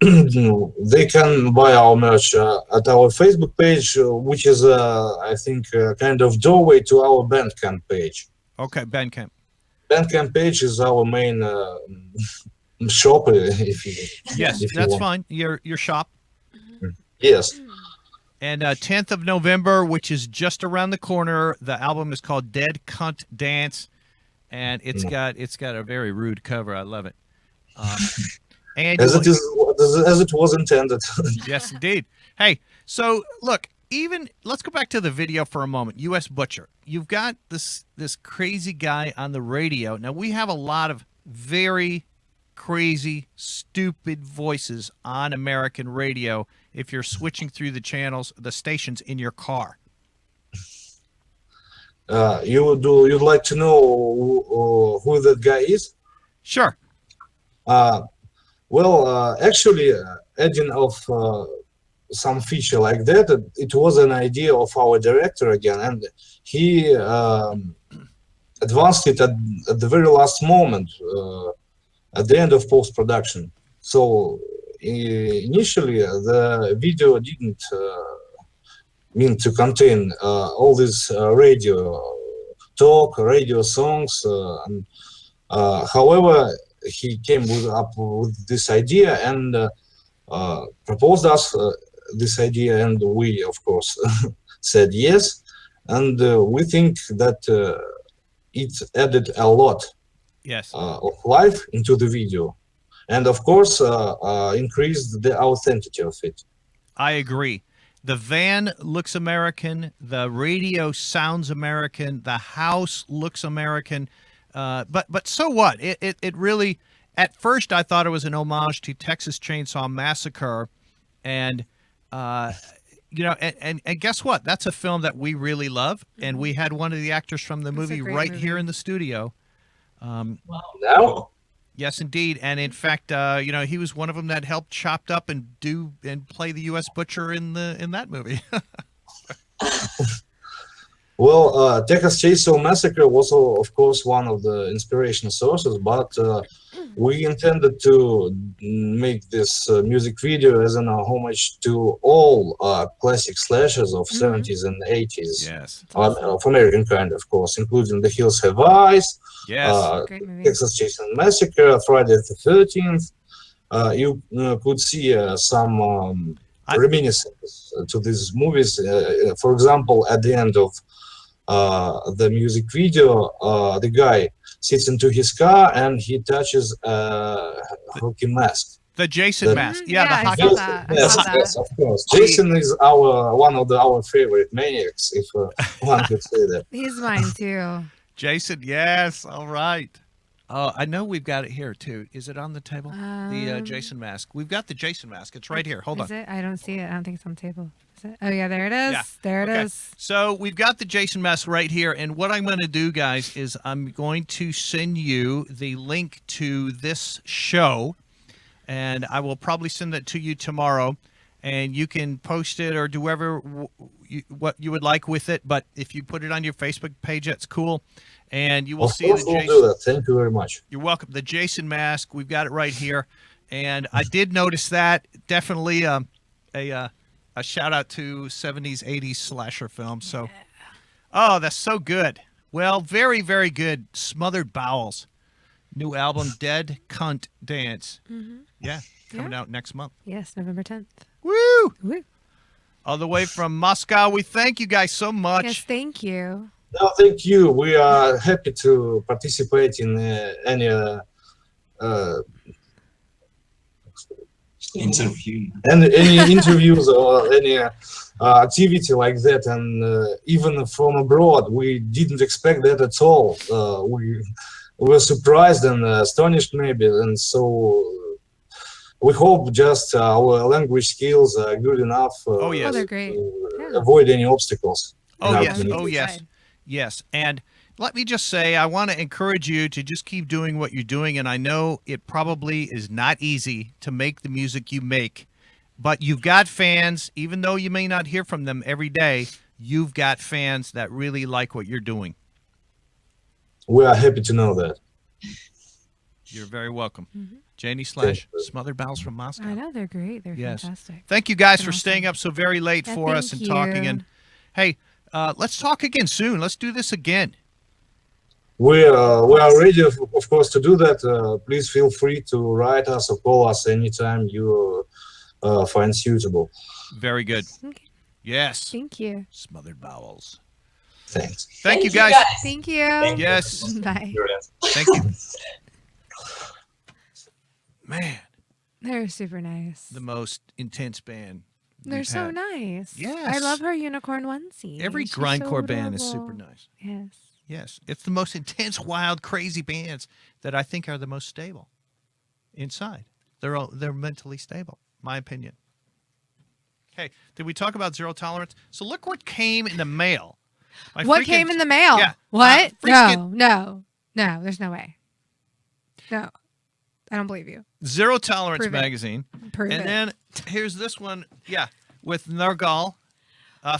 They can buy our merch at our Facebook page, which is, I think, kind of doorway to our Bandcamp page. Okay, Bandcamp. Bandcamp page is our main shop, if you. Yes, if you that's want. fine. Your shop. Yes. And 10th of November, which is just around the corner. The album is called Dead Cunt Dance, and it's got a very rude cover. I love it. And As it was intended. Yes, indeed. Hey, so look, let's go back to the video for a moment. U.S. Butcher. You've got this crazy guy on the radio. Now, we have a lot of very crazy, stupid voices on American radio if you're switching through the channels, the stations in your car. You'd like to know who that guy is? Sure. Well, actually, adding of some feature like that, it was an idea of our director again, and he advanced it at the very last moment, at the end of post-production. So initially, the video didn't mean to contain all this radio talk, radio songs, and however, he came up with this idea and proposed us this idea, and we, of course, said yes. And we think that it added a lot of life into the video, and of course, increased the authenticity of it. I agree. The van looks American. The radio sounds American. The house looks American. But so what? It really, at first I thought it was an homage to Texas Chainsaw Massacre, and and guess what? That's a film that we really love, and we had one of the actors from the movie right here in the studio. Now? Yes, indeed, and in fact, he was one of them that helped chopped up and play the U.S. Butcher in that movie. Well, Texas Chainsaw Massacre was, of course, one of the inspiration sources, but we intended to make this music video as an homage to all classic slashers of 70s and 80s. Yes. Of American kind, of course, including The Hills Have Eyes, Great movie. Texas Chainsaw Massacre, Friday the 13th. You could see some reminiscence to these movies. For example, at the end of the music video, the guy sits into his car and he touches a hockey mask. The Jason mask. Yeah, the hockey. Yes, of course. Jason is one of our favorite maniacs, if one could say that. He's mine too. Jason, yes. All right. I know we've got it here too. Is it on the table? The Jason mask. We've got the Jason mask. It's right here. Hold on. Is it? I don't see it. I don't think it's on the table. Is it? Oh yeah, there it is. Yeah. There it Okay. is. So we've got the Jason mask right here, and what I'm going to do, guys, is I'm going to send you the link to this show, and I will probably send that to you tomorrow, and you can post it or do whatever what you would like with it. But if you put it on your Facebook page, that's cool. And you will see the We'll Jason. do that. Thank you very much. You're welcome. The Jason mask. We've got it right here. And I did notice that. Definitely a shout out to 70s, 80s slasher films. So, oh, that's so good. Well, very, very good. Smothered Bowels. New album, Dead Cunt Dance. Yeah, coming out next month. Yes, November 10th. Woo! Woo. All the way from Moscow. We thank you guys so much. Yes, thank you. No, thank you. We are happy to participate in any interview and any interviews or any activity like that. And even from abroad, we didn't expect that at all. We were surprised and astonished, maybe, and so. We hope just our language skills are good enough they're great. to avoid any obstacles. Oh, yes. Oh, yes. Yes. And let me just say, I want to encourage you to just keep doing what you're doing. And I know it probably is not easy to make the music you make, but you've got fans, even though you may not hear from them every day, you've got fans that really like what you're doing. We are happy to know that. You're very welcome. Janie / Smothered Bowels from Moscow. I know, they're great. They're fantastic. Thank you guys for staying up so very late for us and talking. And hey, let's talk again soon. Let's do this again. We are ready, of course, to do that. Please feel free to write us or call us anytime you find suitable. Very good. Okay. Yes. Thank you. Smothered Bowels. Thanks. Thank you guys. Thank you. Yes. Bye. Thank you. Man. They're super nice. The most intense band. They're so nice. Yes. I love her unicorn onesie. Every She's grindcore so band is adorable. super nice. Yes. Yes. It's the most intense, wild, crazy bands that I think are the most stable inside. They're mentally stable, my opinion. Okay. Did we talk about zero tolerance? So look what came in the mail. What came in the mail? Yeah. What? No. There's no way. No. I don't believe you. Zero Tolerance Prove it. magazine. Prove and it. then here's this one, with Nergal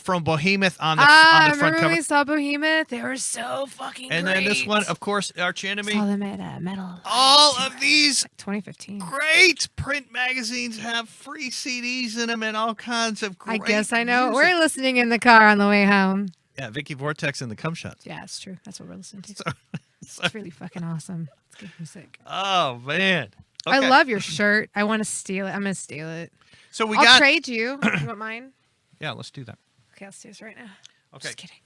from Behemoth on the front remember cover. when we saw Behemoth? They were so fucking And great. then this one, of course, Arch Enemy. Saw them at Metal. All of these 2015. great print magazines have free CDs in them and all kinds of great I guess I know. music. We're listening in the car on the way home. Yeah, Viki Vortex and the Cumshots. Yeah, it's true. That's what we're listening to. It's really fucking awesome. It's good music. Oh, man. Okay. I love your shirt. I want to steal it. I'm going to steal it. So I'll trade you. You want mine? Yeah, let's do that. Okay, let's do this right now. Okay. Just kidding.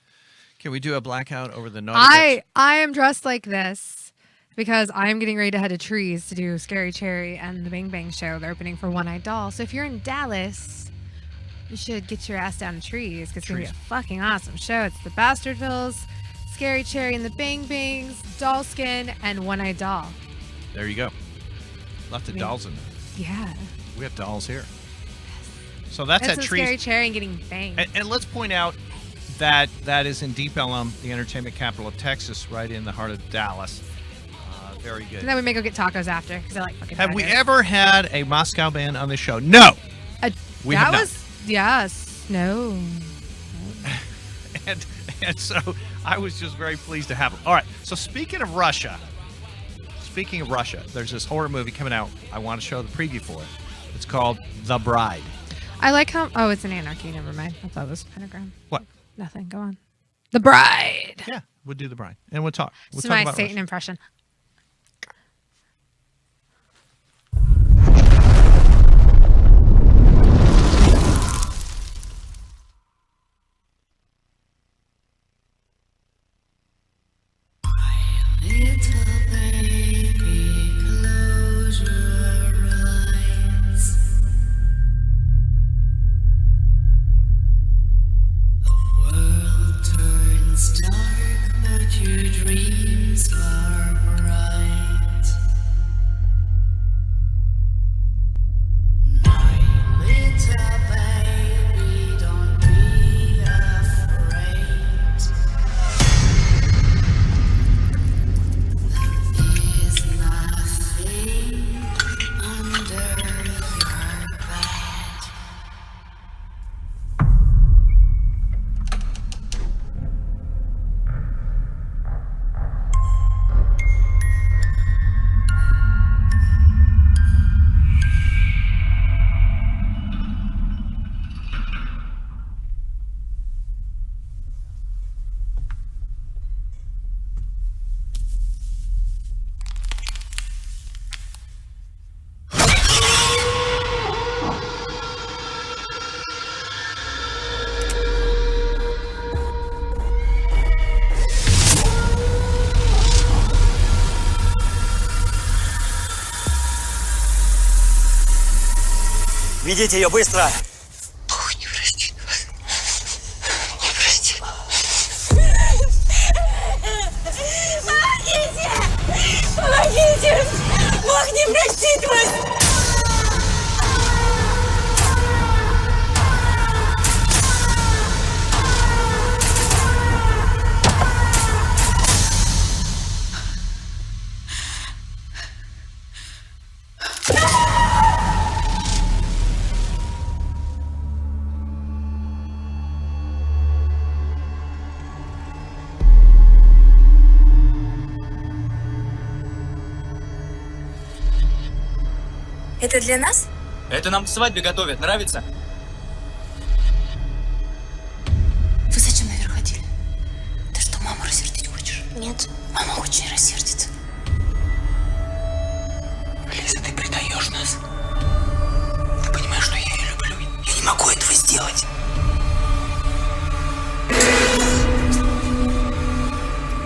Can we do a blackout over the naughty bits? I am dressed like this because I'm getting ready to head to Trees to do Scary Cherry and the Bang Bang Show. They're opening for One Eyed Doll. So if you're in Dallas, you should get your ass down to Trees because it's going to be a fucking awesome show. It's the Bastardvilles, Scary Cherry and the Bang Bangs, Doll Skin, and One Eyed Doll. There you go. Lots of dolls in there. Yeah. We have dolls here. So that's at Trees. Scary Cherry and getting banged. And let's point out that that is in Deep Ellum, the entertainment capital of Texas, right in the heart of Dallas. Very good. And then we may go get tacos after because I like fucking Have we tacos. ever had a Moscow band on this show? No. We have not. Yes. No. and so I was just very pleased to have them. All right. So speaking of Russia, there's this horror movie coming out. I want to show the preview for it. It's called The Bride. I like how... Oh, it's an anarchy. Never mind. I thought it was pentagram. What? Nothing. Go on. The Bride. Yeah, we'll do The Bride. And we'll talk. We'll It's talk my about Satan Russia. impression. Dark, but your dreams are bright. Ведите ее быстро! Бог не простит вас. Не простит. Помогите! Помогите! Бог не простит вас! Это для нас? Это нам к свадьбе готовят, нравится? Вы зачем наверх ходили? Ты что, маму рассердить хочешь? Нет. Мама очень рассердится. Лиза, ты предаешь нас. Ты понимаешь, что я ее люблю? Я не могу этого сделать.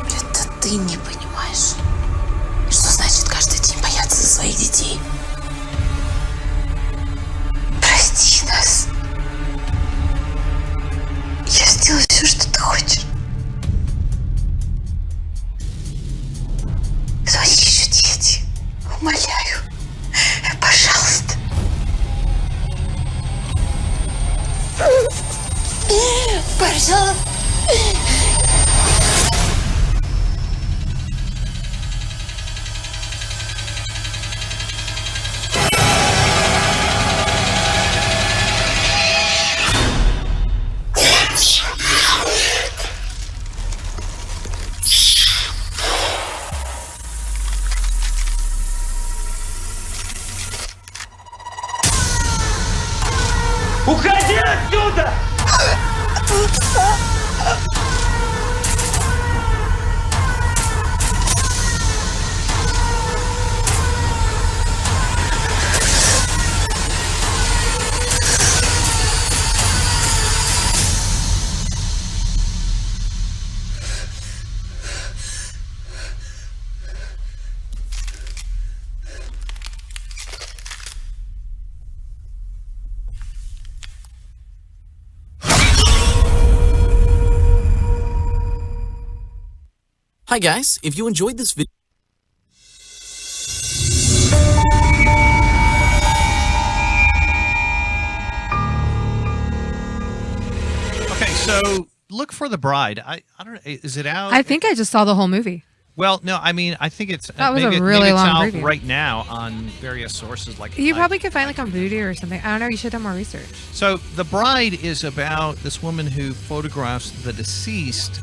Это ты не понимаешь. Что значит каждый день бояться за своих детей? Прости нас. Я сделаю все, что ты хочешь. Твои еще дети. Умоляю. Пожалуйста. Пожалуйста. Уходи отсюда! Hi guys, if you enjoyed this video... Okay, so look for The Bride. I don't know. Is it out? I think I just saw the whole movie. Well, no, I mean, I think it's That was maybe, a really maybe it's long out preview. right now on various sources like You probably could find like on Voodoo or something. I don't know. You should have done more research. So The Bride is about this woman who photographs the deceased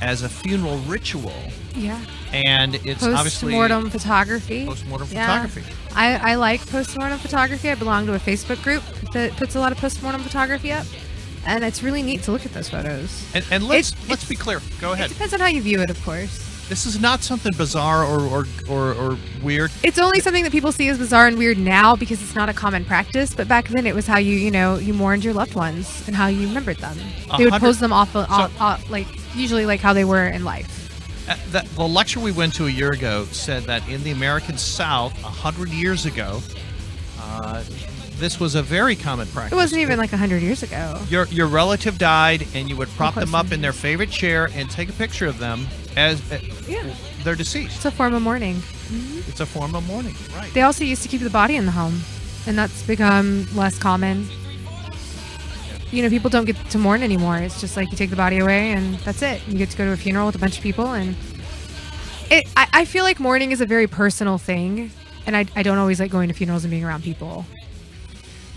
as a funeral ritual. Yeah. And it's obviously Post-mortem photography. Post-mortem Yeah. photography. I like post-mortem photography. I belong to a Facebook group that puts a lot of post-mortem photography up. And it's really neat to look at those photos. And let's be clear. Go ahead. It depends on how you view it, of course. This is not something bizarre or weird. It's only something that people see as bizarre and weird now because it's not a common practice. But back then, it was how you mourned your loved ones and how you remembered them. They would pose them off like usually like how they were in life. The lecture we went to a year ago said that in the American South, 100 years ago, this was a very common practice. It wasn't even like 100 years ago. Your relative died, and you would prop them up in their favorite chair and take a picture of them as they're deceased. It's a form of mourning. It's a form of mourning, right? They also used to keep the body in the home, and that's become less common. People don't get to mourn anymore. It's just like you take the body away, and that's it. You get to go to a funeral with a bunch of people, and I feel like mourning is a very personal thing, and I don't always like going to funerals and being around people.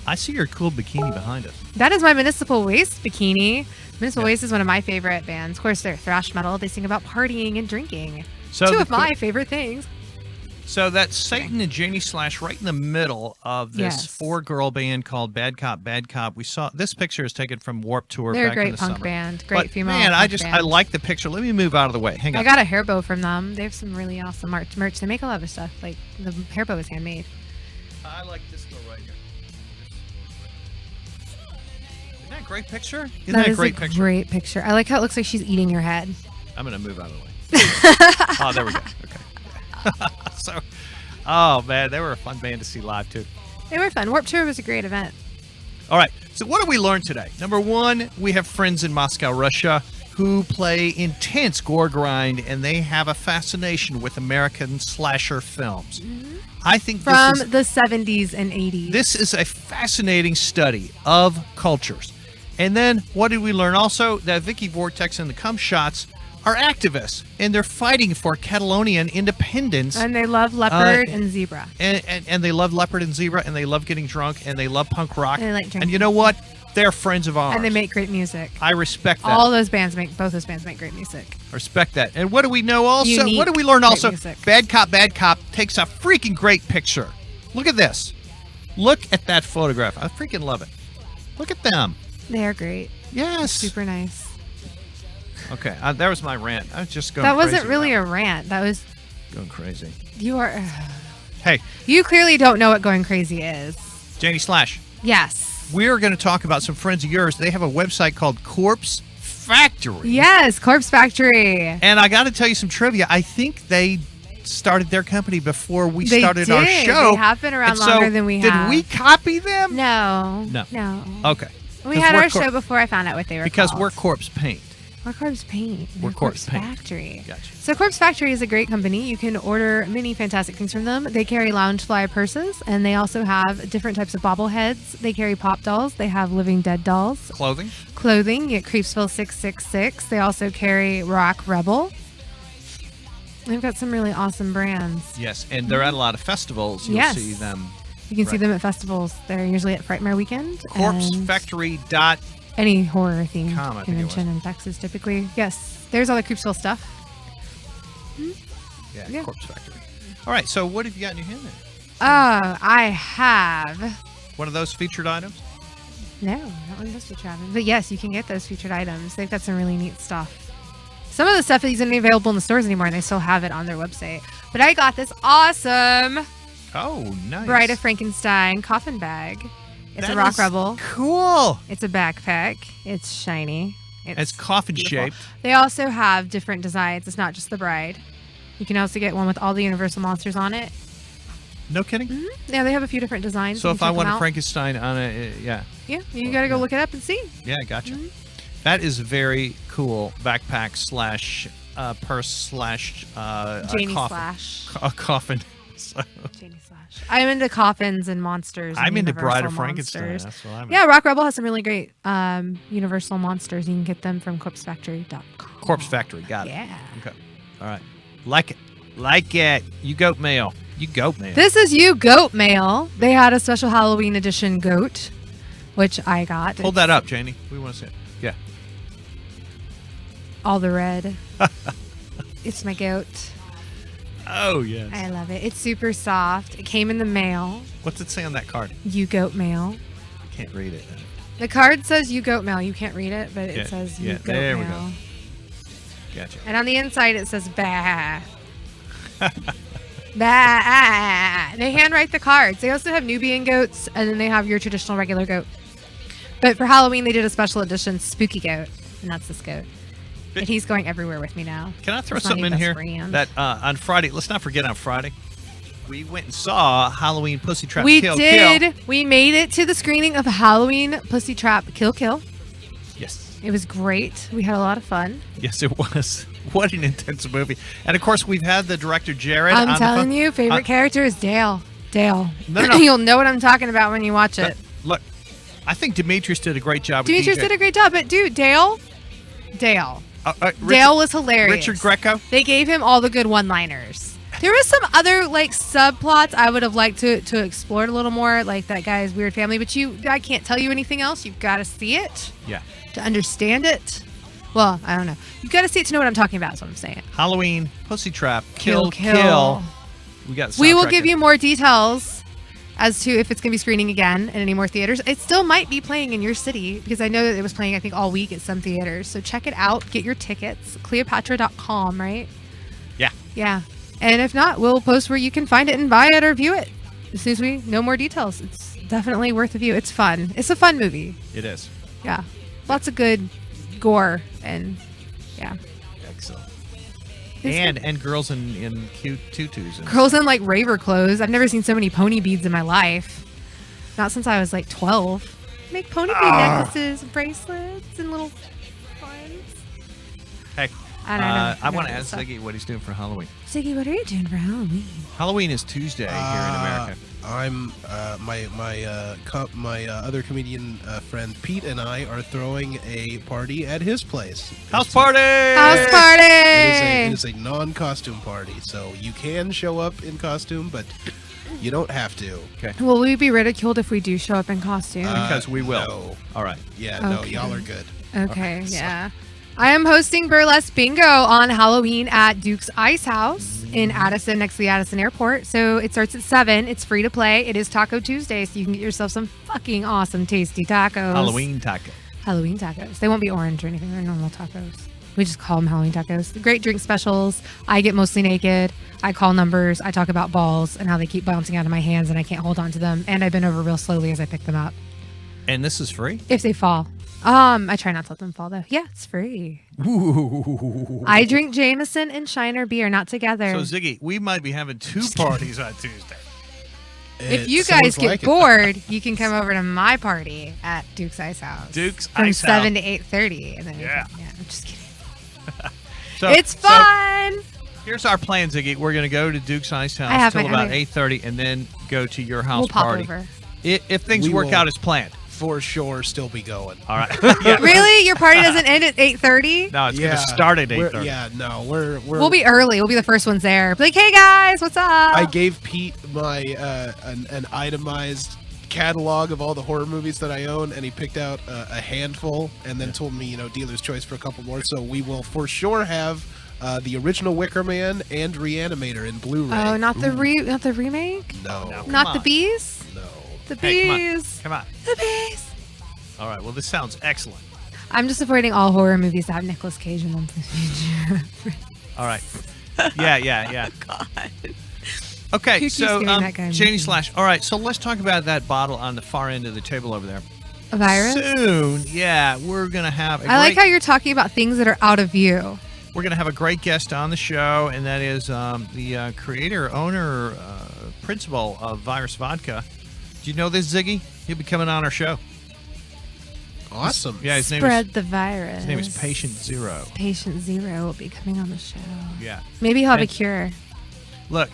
I see your cool bikini behind us. That is my Municipal Waste bikini. Municipal Waste is one of my favorite bands. Of course, they're thrash metal. They sing about partying and drinking. So Two of my favorite things. So that's Satan and Janie Slash right in the middle of this four-girl band called Bad Cop, Bad Cop. We saw this picture is taken from Warped Tour. They're back a great in the punk summer. band. Great female Man, punk I band. like the picture. Let me move out of the way. Hang on. I got a hair bow from them. They have some really awesome merch. They make a lot of stuff. Like the hair bow is handmade. I like this girl right here. Isn't that a great picture? Isn't that a great picture? Great picture. I like how it looks like she's eating your head. I'm gonna move out of the way. Oh, there we go. Okay. So, oh man, they were a fun band to see live too. They were fun. Warped Tour was a great event. All right. So what did we learn today? Number one, we have friends in Moscow, Russia, who play intense gore grind, and they have a fascination with American slasher films. I think From the 70s and 80s. this is a fascinating study of cultures. And then what did we learn also? That Viki Vortex and the Cumshots are activists, and they're fighting for Catalonian independence. And they love leopard and zebra. And they love leopard and zebra, and they love getting drunk, and they love punk rock. And they like drinking. And you know what? They're friends of ours. And they make great music. I respect that. Both those bands make great music. Respect that. And what do we know also? Unique, what do we learn great also? music. Bad Cop takes a freaking great picture. Look at this. Look at that photograph. I freaking love it. Look at them. They are great. Yes. Super nice. Okay, that was my rant. I was just going That crazy. wasn't really a rant. That was... Going crazy. You are... Hey. You clearly don't know what going crazy is. Janie Slash. Yes. We're going to talk about some friends of yours. They have a website called Corpse Factory. Yes, Corpse Factory. And I got to tell you some trivia. I think they started their company before we They started our did. show. They have been around And longer so than we did have. we copy them? No. No. Okay. We 'Cause had we're our show before I found out what they were Because called. we're Corpsepaint. We're Corpsepaint. We're Corpse Corpsepaint. Factory. Gotcha. So Corpse Factory is a great company. You can order many fantastic things from them. They carry Loungefly purses, and they also have different types of bobbleheads. They carry pop dolls. They have Living Dead dolls. Clothing. Clothing. You get Creepsville 666. They also carry Rock Rebel. They've got some really awesome brands. Yes, and they're at a lot of festivals. You'll Yes. see them. You can see them at festivals. They're usually at Frightmare Weekend. and Corpsefactory.com. Any horror themed I think it convention in Texas, typically. Yes. There's all the Creepsville stuff. Yeah, Corpse Factory. All right, so what have you got in your hand there? Oh, I have. One of those featured items? No, not one of those featured items. But yes, you can get those featured items. They've got some really neat stuff. Some of the stuff isn't available in the stores anymore, and they still have it on their website. But I got this awesome Oh, nice. Bride of Frankenstein coffin bag. It's That a Rock is Rebel. Cool. It's a backpack. It's shiny. It's coffin shaped. They also have different designs. It's not just the bride. You can also get one with all the Universal monsters on it. No kidding? Mm-hmm. Yeah, they have a few different designs. So You if can I check want them a out. Frankenstein on it, yeah. Yeah, you got to go look it up and see. Yeah, gotcha. Mm-hmm. That is a very cool backpack slash purse slash Janie coffin. Slash. A coffin. Janie Slash. I'm into coffins and monsters. I'm and into Bride of Universal Frankenstein. monsters. That's what I'm Yeah, Rock Rebel has some really great Universal monsters. You can get them from corpsefactory.com. Corpse Factory. Got it. Yeah. Okay. All right. Like it. Like it. You goat mail. You goat mail. This is you goat mail. They had a special Halloween edition goat, which I got. Hold that up, Janie. We want to see it. Yeah. All the red. It's my goat. Oh, yes. I love it. It's super soft. It came in the mail. What's it say on that card? You goat mail. I can't read it. The card says you goat mail. You can't read it, but Yeah, it says you yeah, goat there we mail. go. Gotcha. And on the inside it says bah. Bah. They handwrite the cards. They also have Nubian goats, and then they have your traditional regular goat. But for Halloween, they did a special edition spooky goat, and that's this goat. And he's going everywhere with me now. Can I throw He's my something new in best here? friend. That on Friday, let's not forget on Friday, we went and saw Halloween Pussy Trap We Kill did. Kill. We made it to the screening of Halloween Pussy Trap Kill Kill. Yes. It was great. We had a lot of fun. Yes, it was. What an intense movie. And of course, we've had the director, Jared. I'm on the telling phone. you, favorite character is Dale. Dale. No, no. You'll know what I'm talking about when you watch it. Look, I think Demetrius did a great job. Demetrius with DJ. did a great job, but dude, Dale. Richard, Dale was hilarious. Richard Greco. They gave him all the good one-liners. There was some other like subplots I would have liked to explore it a little more, like that guy's weird family. But I can't tell you anything else. You've got to see it Yeah. to understand it. Well, I don't know. You've got to see it to know what I'm talking about. Is what I'm saying. Halloween Pussy Trap Kill, Kill Kill. Kill. We got. the We will soundtrack give in. you more details as to if it's going to be screening again in any more theaters. It still might be playing in your city because I know that it was playing, I think, all week at some theaters. So check it out. Get your tickets. Cleopatra.com, right? Yeah. Yeah. And if not, we'll post where you can find it and buy it or view it as soon as we know more details. It's definitely worth a view. It's fun. It's a fun movie. It is. Yeah. Lots of good gore and yeah. Excellent. It's And girls in cute tutus. And Girls in like raver clothes. I've never seen so many pony beads in my life. Not since I was like 12. Make pony breed necklaces, bracelets, and little ones. Hey, I don't know. I want to ask Ziggy what he's doing for Halloween. Ziggy, what are you doing for Halloween? Halloween is Tuesday here in America. I'm my other comedian friend Pete and I are throwing a party at his place. House party! House party! It is a non-costume party, so you can show up in costume, but you don't have to. Okay. Will we be ridiculed if we do show up in costume? Because we will. No. All right. Yeah, no, y'all are good. Okay, yeah. I am hosting Burlesque Bingo on Halloween at Duke's Ice House in Addison, next to the Addison Airport. So it starts at 7. It's free to play. It is Taco Tuesday, so you can get yourself some fucking awesome, tasty tacos. Halloween taco. Halloween tacos. They won't be orange or anything. They're normal tacos. We just call them Halloween tacos. The great drink specials. I get mostly naked. I call numbers. I talk about balls and how they keep bouncing out of my hands and I can't hold on to them. And I bend over real slowly as I pick them up. And this is free? If they fall. I try not to let them fall though. Yeah, it's free. Ooh. I drink Jameson and Shiner beer, not together. So Ziggy, we might be having 2 parties on Tuesday. If you guys get bored, you can come over to my party at Duke's Ice House. Duke's from Ice 7 House. to 8:30, and then Yeah. I'm just kidding. So, It's fun. Here's our plan, Ziggy. We're going to go to Duke's Ice House have till my about other- 8:30, and then go to your house We'll pop party. over. If things We work will- out as planned. For sure, still be going. All right. Yeah. Really? Your party doesn't end at 8:30? No, it's going to start at 8:30. Yeah, no, we're We'll be early. We'll be the first ones there. Be like, hey guys, what's up? I gave Pete my an itemized catalog of all the horror movies that I own, and he picked out a handful, and then told me, dealer's choice for a couple more. So we will for sure have the original Wicker Man and Reanimator in Blu-ray. Oh, not the remake? No. Not the bees? No. The Hey, bees. come on. The bees. All right. Well, this sounds excellent. I'm just avoiding all horror movies that have Nicolas Cage in them for the future. All right. Yeah. God. Okay, Who keeps so giving that guy Janie money? Slash. All right, so let's talk about that bottle on the far end of the table over there. A virus? Soon, yeah, we're gonna have. I like how you're talking about things that are out of view. We're gonna have a great guest on the show, and that is the creator, owner, principal of Virus Vodka. Do you know this, Ziggy? He'll be coming on our show. Awesome. Yeah, his name Spread the virus. His name is Patient Zero. Patient Zero will be coming on the show. Yeah. Maybe he'll have a And- cure. Look.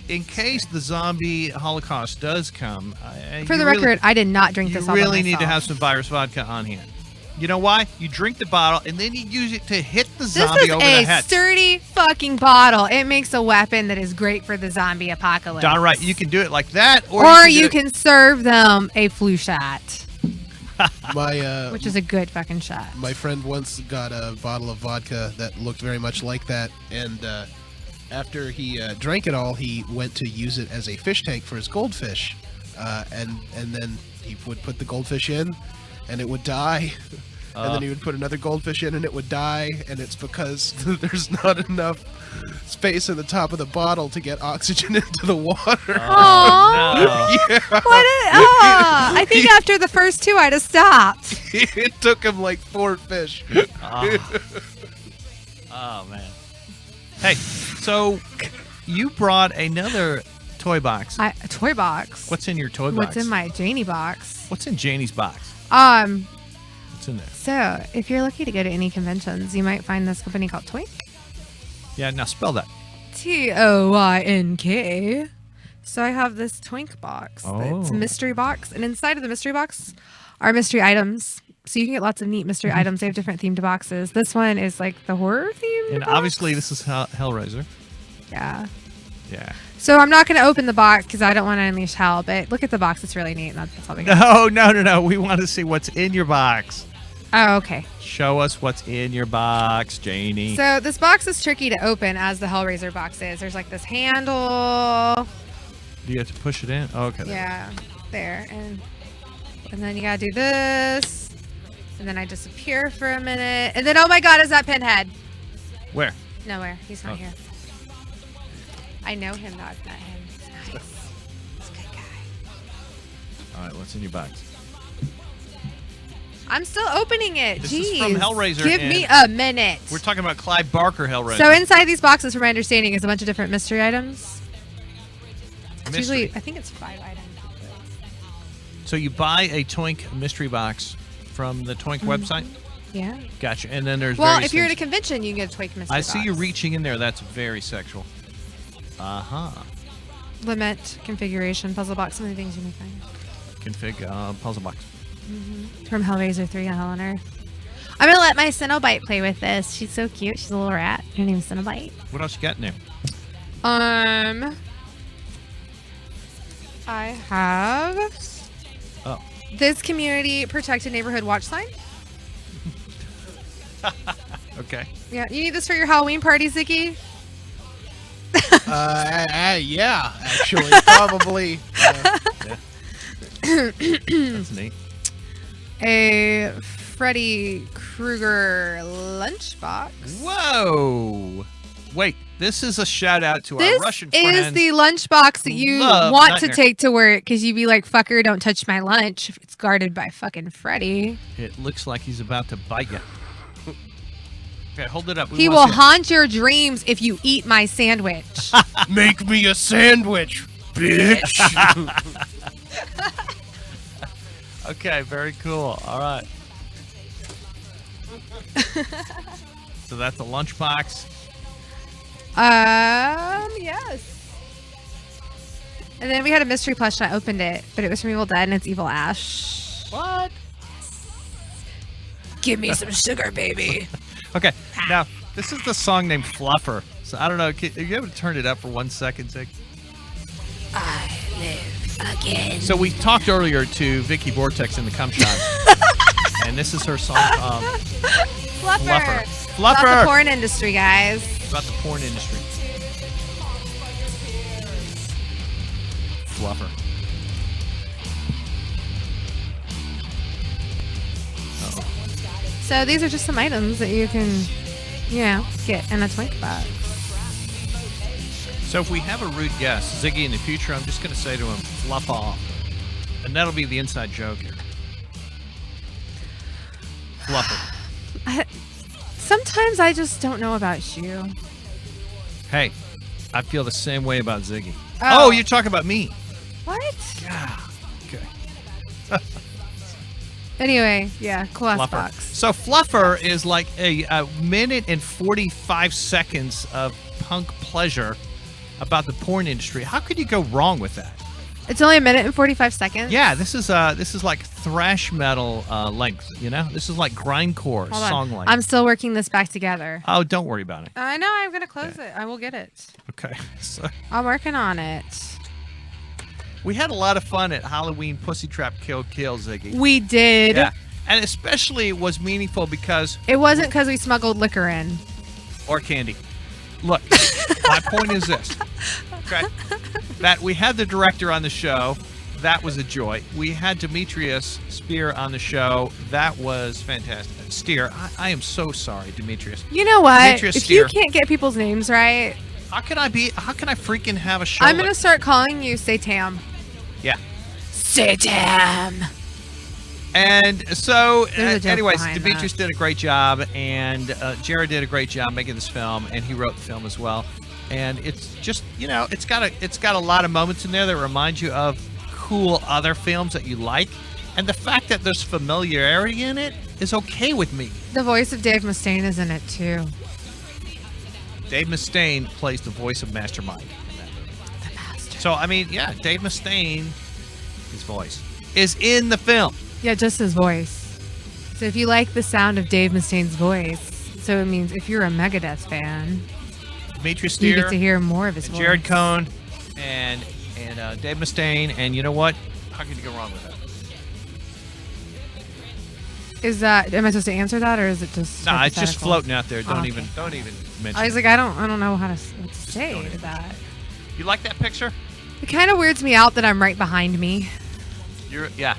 In case the zombie holocaust does come, For the record, I did not drink you this all by really need to myself. have some Virus Vodka on hand. You know why? You drink the bottle and then you use it to hit the This zombie is over a the head. sturdy fucking bottle. It makes a weapon that is great for the zombie apocalypse. Darn right. You can do it like that, Or you you can can serve them a flu shot, My which is a good fucking shot. my friend once got a bottle of vodka that looked very much like that, and after he drank it all, he went to use it as a fish tank for his goldfish, and then he would put the goldfish in, and it would die. And then he would put another goldfish in and it would die, and it's because there's not enough space in the top of the bottle to get oxygen into the water. Aww. Yeah. I think after the first 2, I'd have stopped. It took him like 4 fish. Oh, man. Hey, so you brought another toy box. A toy box. What's in your toy box? What's in my Janie box? What's in Janie's box? What's in there? So, if you're lucky to go to any conventions, you might find this company called Twink. Yeah, now spell that. Toynk. So I have this Twink box. It's a Oh. mystery box, and inside of the mystery box are mystery items. So you can get lots of neat mystery items. They have different themed boxes. This one is like the horror themed. And box. obviously, this is Hellraiser. Yeah. Yeah. So I'm not going to open the box because I don't want to unleash hell. But look at the box; it's really neat. That's all we got. No. We want to see what's in your box. Oh, okay. Show us what's in your box, Janie. So this box is tricky to open, as the Hellraiser box is. There's like this handle. Do you have to push it in? Oh, okay. Yeah, there, and then you gotta do this, and then I disappear for a minute, and then oh my God, is that Pinhead? Where? Nowhere. He's not Oh. here. I know him, not him. He's nice. He's a good guy. All right, what's in your box? I'm still opening it. This Jeez. is from Hellraiser, Give me a minute. We're talking about Clive Barker Hellraiser. So inside these boxes, from my understanding, is a bunch of different mystery items. It's Mystery. usually, I think it's 5 items. So you buy a Toink mystery box from the Toink website? Yeah. Gotcha. And then there's Well, various if you're at a things. convention, you can get a Toink mystery I box. see you reaching in there. That's very sexual. Uh-huh. Limit, configuration, puzzle box, some of the things you may find. Config puzzle box. From Hellraiser 3 on Hell on Earth. I'm going to let my Cenobite play with this. She's so cute. She's a little rat. Her name's Cenobite. What else you got in there? I have Oh. this community protected neighborhood watch sign. Okay. Yeah, you need this for your Halloween party, Ziggy? Yeah, actually, probably. That's neat. A Freddy Krueger lunchbox. Whoa. Wait, this is a shout out to our This Russian is friends. the lunchbox that you love want to Nightmare. take to work because you'd be like, fucker, don't touch my lunch if it's guarded by fucking Freddy. It looks like he's about to bite you. Okay, hold it up. We He wanna will see it. haunt your dreams if you eat my sandwich. Make me a sandwich, bitch. Okay, very cool. All right. So that's a lunchbox. Yes. And then we had a mystery plush and I opened it, but it was from Evil Dead and it's Evil Ash. What? Give me some sugar, baby. Okay, now this is the song named Fluffer. So I don't know. Are you able to turn it up for 1 second, Zig? I live again. So we talked earlier to Viki Vortex in the Cumshots, and this is her song. Fluffer. Fluffer. About the porn industry, guys. About the porn industry. Fluffer. Uh-oh. So these are just some items that you can, get in a Twink box. So if we have a rude guest, Ziggy, in the future, I'm just going to say to him, fluff off. And that'll be the inside joke here. Fluffer. Sometimes I just don't know about you. Hey, I feel the same way about Ziggy. Oh. Oh, you're talking about me. What? Yeah. Okay. Anyway, yeah, cool ass Fluffer. box. So Fluffer is like a minute and 45 seconds of punk pleasure about the porn industry. How could you go wrong with that? It's only a minute and 45 seconds. Yeah, this is like thrash metal length. You know, this is like grindcore Hold on. song length. I'm still working this back together. Oh, don't worry about it. I know. I'm gonna close it. I will get it. Okay. So I'm working on it. we had a lot of fun at Halloween Pussy Trap Kill Ziggy. We did. Yeah, and especially it was meaningful because It wasn't because we smuggled liquor in. or candy. Look, my point is this. Okay. That we had the director on the show. That was a joy. We had Demetrius Spear on the show. That was fantastic. Steer. I am so sorry, Demetrius. You know what? Demetrius If Steer. you can't get people's names right, How can I freaking have a show? I'm gonna start calling you Satam. Yeah. Satam. And so, There's a joke anyways, behind Demetrius that. did a great job, and Jared did a great job making this film, and he wrote the film as well. And it's just, it's got a lot of moments in there that remind you of cool other films that you like, and the fact that there's familiarity in it is okay with me. The voice of Dave Mustaine is in it too. Dave Mustaine plays the voice of Mastermind. The master. So I mean, yeah, Dave Mustaine, his voice is in the film. Yeah, just his voice. So if you like the sound of Dave Mustaine's voice, so it means if you're a Megadeth fan, Demetrius you Steer, get to hear more of his voice. Jared Cohn, and Dave Mustaine, and you know what? How can you go wrong with that? Is that? Am I supposed to answer that, or is it just? Nah, it's just hypothetical? floating out there. Don't Okay. even mention. I was like, I don't know what to say don't to even. that. You like that picture? It kind of weirds me out that I'm right behind me. Yeah.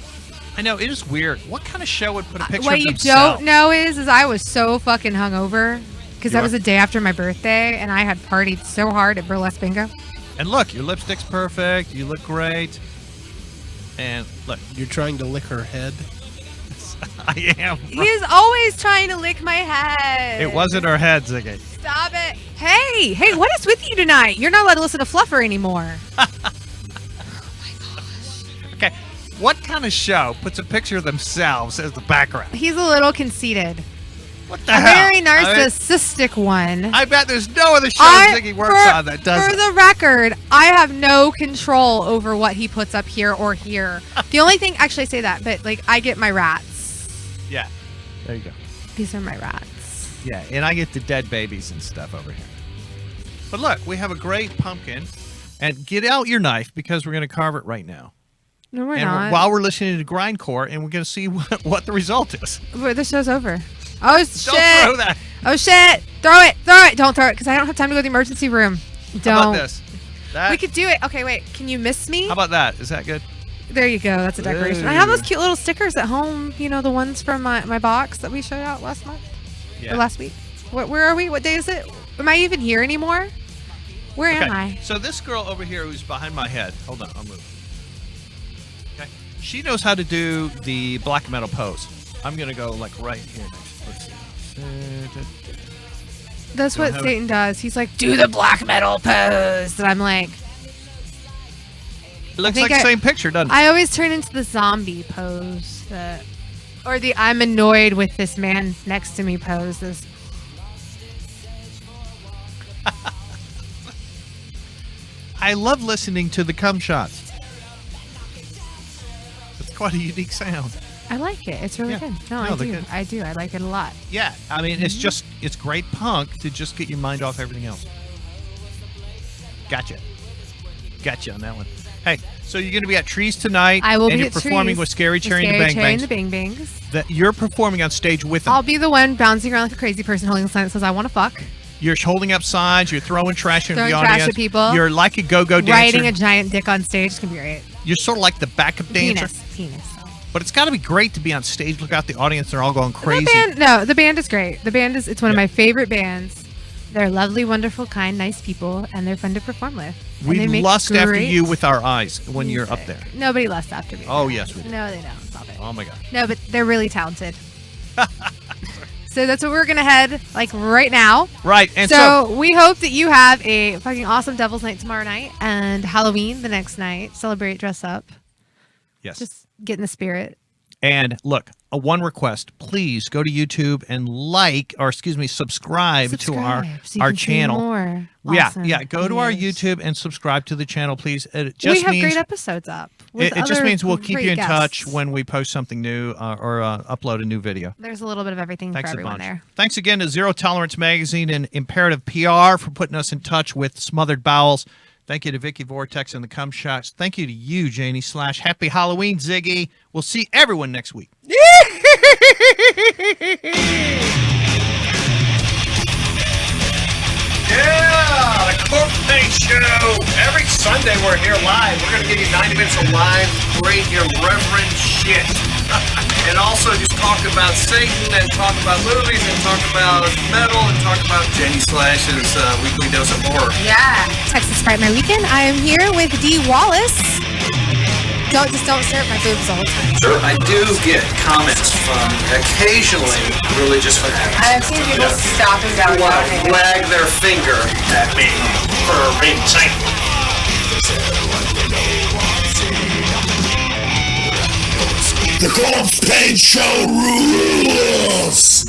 I know, it is weird. What kind of show would put a picture What of you themselves? don't know is I was so fucking hungover because You that are? was the day after my birthday, and I had partied so hard at Burlesque Bingo. And look, your lipstick's perfect. You look great. And look, You're trying to lick her head. I am. He's always trying to lick my head. It wasn't her head, Ziggy. Stop it. Hey, what is with you tonight? You're not allowed to listen to Fluffer anymore. Okay. What kind on a show puts a picture of themselves as the background? He's a little conceited. What the A hell? very narcissistic one. I bet there's no other show Ziggy works on that does For it. the record, I have no control over what he puts up here or here. The only thing, actually, I say that, but like I get my rats. Yeah. There you go. These are my rats. Yeah, and I get the dead babies and stuff over here. But look, we have a great pumpkin. And get out your knife because we're going to carve it right now. No, we're and not. While we're listening to grindcore, and we're going to see what the result is. But the show's over. Oh, shit. Don't throw that. Oh, shit. Throw it. Throw it. Don't throw it because I don't have time to go to the emergency room. Don't. How about this? That? We could do it. Okay, wait. Can you miss me? How about that? Is that good? There you go. That's a decoration. I have those cute little stickers at home. You know, the ones from my box that we showed out last month? Yeah. Or last week? Where are we? What day is it? Am I even here anymore? Where am I? So this girl over here who's behind my head. Hold on, I'll move. Okay. She knows how to do the black metal pose. I'm going to go like right here next. Let's see. That's what Satan does. He's like, do the black metal pose. And I'm like... It looks like the same picture, doesn't it? I always turn into the zombie pose. Or the I'm annoyed with this man next to me pose. I love listening to the Cumshots. It's quite a unique sound. I like it. It's really good. No, I they're do. good. I do. I like it a lot. Yeah, I mean, it's great punk to just get your mind off everything else. Gotcha on that one. Hey, so you're going to be at Trees tonight. I will and be you're at performing Trees with Scary Cherry and the Bang Cherry Bangs. and the Bang Bangs. That you're performing on stage with them. I'll be the one bouncing around like a crazy person holding a sign that says I want to fuck. You're holding up signs. You're throwing trash into the Throwing audience. trash at people. You're like a go-go dancer. Riding a giant dick on stage. It's going to be great. You're sort of like the backup dancer. Penis. But it's got to be great to be on stage. Look out the audience. They're all going crazy. The band is great. It's one of my favorite bands. They're lovely, wonderful, kind, nice people, and they're fun to perform with. We lust after you with our eyes when you're up there. Nobody lusts after me. Oh, yes, we do. No, they don't. Stop it. Oh, my God. No, but they're really talented. So that's what we're going to head like right now. Right. And so we hope that you have a fucking awesome Devil's Night tomorrow night and Halloween the next night. Celebrate, dress up. Yes. Just get in the spirit. And look, one request, please go to YouTube and subscribe to our so you our can see channel. more Yeah, awesome go to our videos. YouTube and subscribe to the channel, please. It We just have means great episodes up. it just means we'll keep you in touch guests. when we post something new or upload a new video. There's a little bit of everything Thanks for a everyone bunch. there. Thanks again to Zero Tolerance Magazine and Imperative PR for putting us in touch with Smothered Bowels. Thank you to Viki Vortex and the Cumshots. Thank you to you, Janie / Happy Halloween, Ziggy. We'll see everyone next week. Yeah, the Corpsepaint Show. Every Sunday we're here live. We're going to give you 90 minutes of live, great, irreverent shit. And also just talk about Satan and talk about movies and talk about metal and talk about Jenny Slash's weekly dose of horror. Yeah. Texas Fright My Weekend. I am here with Dee Wallace. Don't stare at my boobs the whole time. Sure, I do get comments from occasionally religious fanatics. I have seen people stopping down and wag their finger at me for being Satan. The Corpsepaint Show rules!